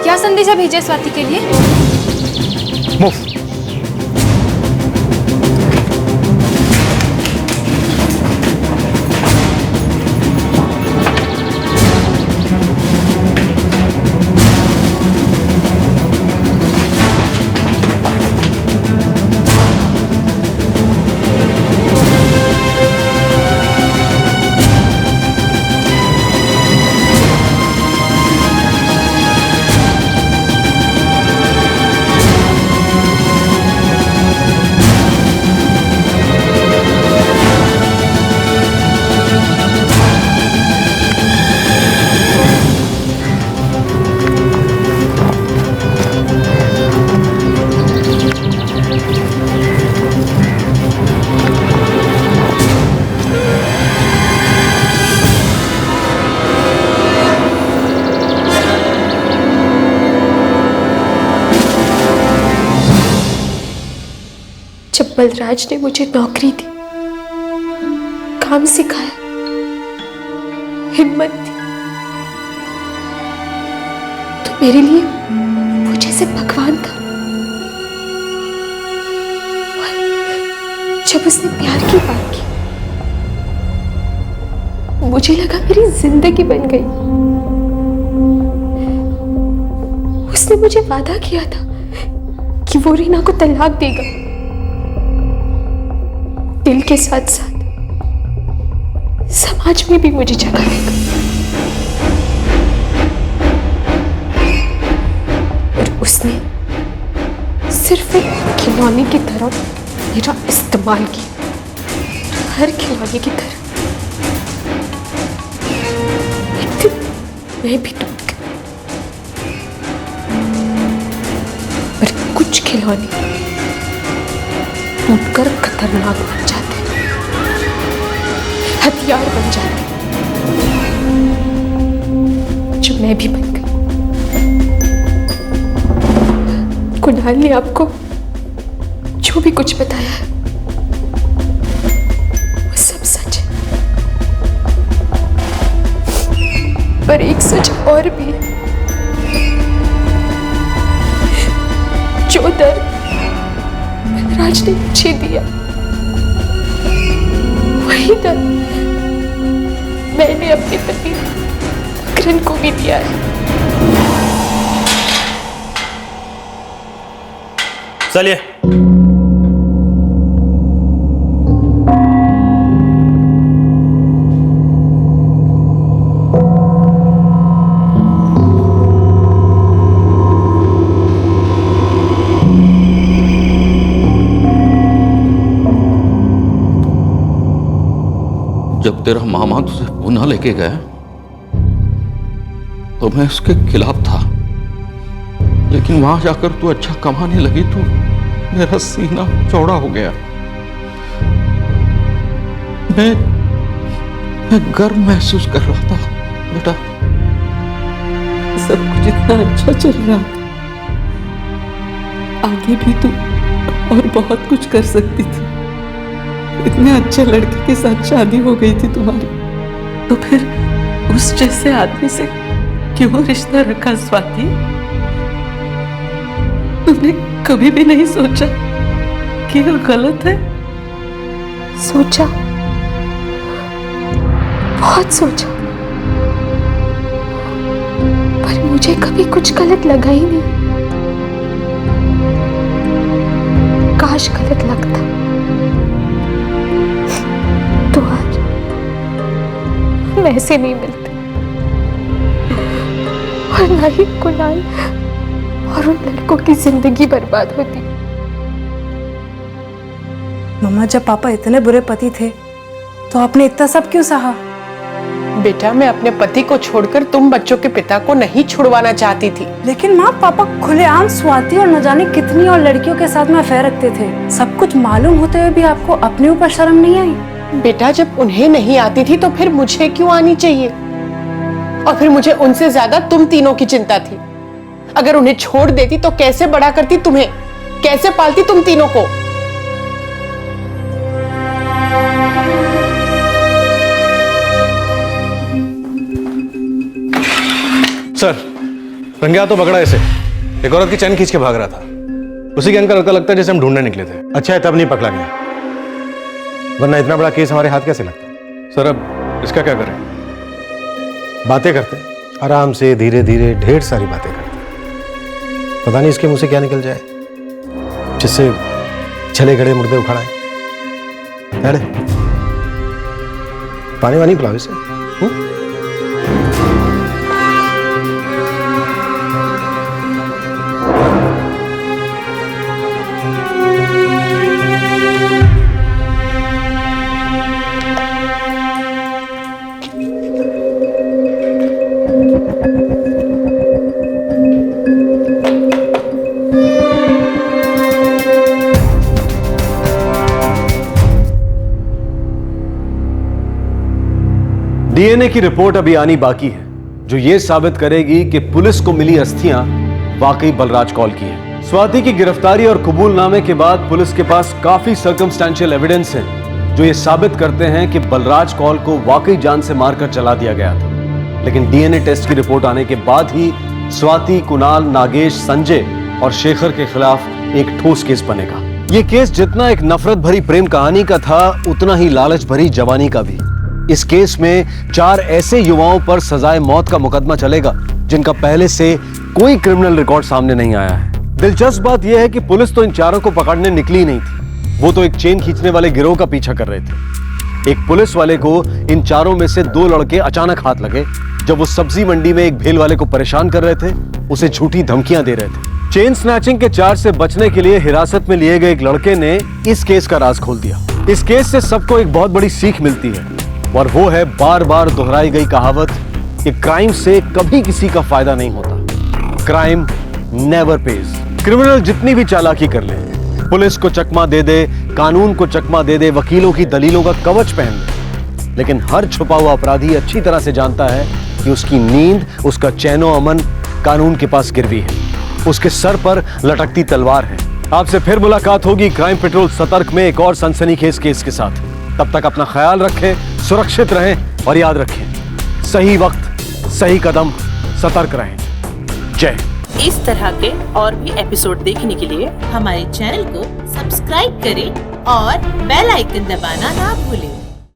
क्या संदेशा भेजे स्वाति के लिए? मुफ्त। जब बलराज ने मुझे नौकरी दी, काम सिखाया, हिम्मत दी, तो मेरे लिए वो जैसे भगवान था। और जब उसने प्यार की बात की, मुझे लगा मेरी जिंदगी बन गई। उसने मुझे वादा किया था कि वो रीना को तलाक देगा, दिल के साथ साथ समाज में भी मुझे जगह देगा। और उसने सिर्फ एक खिलौने की तरह मेरा इस्तेमाल किया, हर खिलौने की तरह। एक दिन मैं भी टूट गई, पर कुछ खिलौने टूटकर खतरनाक बन जाते, हथियार बन जाते, जो मैं भी बन गई। कुणाल ने आपको जो भी कुछ बताया है वो सब सच है, पर एक सच और भी है। जो दर्द बलराज ने मुझे दिया, वही दर्द मैंने अपने पति किरण को भी दिया है। चलिए। तेरा मामा तुझे पूना लेके गया तो मैं उसके खिलाफ था, लेकिन वहां जाकर तू अच्छा कमाने लगी तो मेरा सीना चौड़ा हो गया। मैं गर्व महसूस कर रहा था बेटा। सब कुछ इतना अच्छा चल रहा था, आगे भी तू और बहुत कुछ कर सकती थी। इतने अच्छे लड़के के साथ शादी हो गई थी तुम्हारी, तो फिर उस जैसे आदमी से क्यों रिश्ता रखा स्वाति? तुमने कभी भी नहीं सोचा कि ये गलत है? सोचा, बहुत सोचा, पर मुझे कभी कुछ गलत लगा ही नहीं। काश गलत लगता तो आज हम ऐसे नहीं मिलते, और ना ही कुणाल और उन लड़कों की जिंदगी बर्बाद होती। मम्मा, जब पापा इतने बुरे पति थे तो आपने इतना सब क्यों सहा? बेटा, मैं अपने पति को छोड़कर तुम बच्चों के पिता को नहीं छुड़वाना चाहती थी। लेकिन माँ, पापा खुलेआम स्वाति और न जाने कितनी और लड़कियों के साथ में अफेयर रखते थे। सब कुछ मालूम होते हुए भी आपको अपने ऊपर शर्म नहीं आई? बेटा, जब उन्हें नहीं आती थी तो फिर मुझे क्यों आनी चाहिए? और फिर मुझे उनसे ज्यादा तुम तीनों की चिंता थी। अगर उन्हें छोड़ देती तो कैसे बड़ा करती तुम्हें, कैसे पालती तुम तीनों को? सर, रंगे तो पकड़ा इसे। एक औरत की चैन खींच के भाग रहा था। उसी गैंग का लड़का लगता है जैसे हम ढूंढने निकले थे। अच्छा है तब नहीं पकड़ा गया, वरना इतना बड़ा केस हमारे हाथ कैसे लगता? सर, अब इसका क्या करें? बातें करते हैं, आराम से, धीरे धीरे, ढेर सारी बातें करते हैं। पता नहीं इसके मुंह से क्या निकल जाए जिससे छले गड़े मुर्दे उखाड़ाए। अरे पानी वानी पिलाओ इसे। डीएनए की रिपोर्ट अभी आनी बाकी है, जो यह साबित करेगी कि पुलिस को मिली अस्थियां वाकई बलराज कौल की है। स्वाति की गिरफ्तारी और कबूलनामे के बाद पुलिस के पास काफी सर्कमस्टेंशियल एविडेंस है जो ये साबित करते हैं कि बलराज कौल को वाकई जान से मारकर जला दिया गया था। लेकिन डीएनए टेस्ट की रिपोर्ट आने के बाद ही स्वाति, कुणाल, नागेश, संजय और शेखर के खिलाफ एक ठोस केस बनेगा। ये केस जितना एक नफरत भरी प्रेम कहानी का था, उतना ही लालच भरी जवानी का भी। इस केस में 4 ऐसे युवाओं पर सजाए मौत का मुकदमा चलेगा जिनका पहले से कोई क्रिमिनल रिकॉर्ड सामने नहीं आया है। दिलचस्प बात यह है कि पुलिस तो इन चारों को पकड़ने निकली नहीं थी, वो तो एक चेन खींचने वाले गिरोह का पीछा कर रहे थे। एक पुलिस वाले को इन चारों में से 2 लड़के अचानक हाथ लगे जब वो सब्जी मंडी में एक भेल वाले को परेशान कर रहे थे, उसे झूठी धमकियां दे रहे थे। चेन स्नैचिंग के चार्ज से बचने के लिए हिरासत में लिए गए एक लड़के ने इस केस का राज खोल दिया। इस केस से सबको एक बहुत बड़ी सीख मिलती है, और वो है बार बार दोहराई गई कहावत कि क्राइम से कभी किसी का फायदा नहीं होता। Crime never page. क्रिमिनल जितनी भी चालाकी कर ले, पुलिस को चकमा दे दे, कानून को चकमा दे दे, वकीलों की दलीलों का कवच पहन ले, लेकिन हर छुपा हुआ अपराधी अच्छी तरह से जानता है कि उसकी नींद, उसका चैनो अमन कानून के पास गिरवी है, उसके सर पर लटकती तलवार है। आपसे फिर मुलाकात होगी क्राइम पेट्रोल सतर्क में एक और सनसनीखेज केस के साथ। तब तक अपना ख्याल रखें, सुरक्षित रहें और याद रखें, सही वक्त, सही कदम, सतर्क रहें। जय। इस तरह के और भी एपिसोड देखने के लिए हमारे चैनल को सब्सक्राइब करें और बेल आइकन दबाना ना भूलें।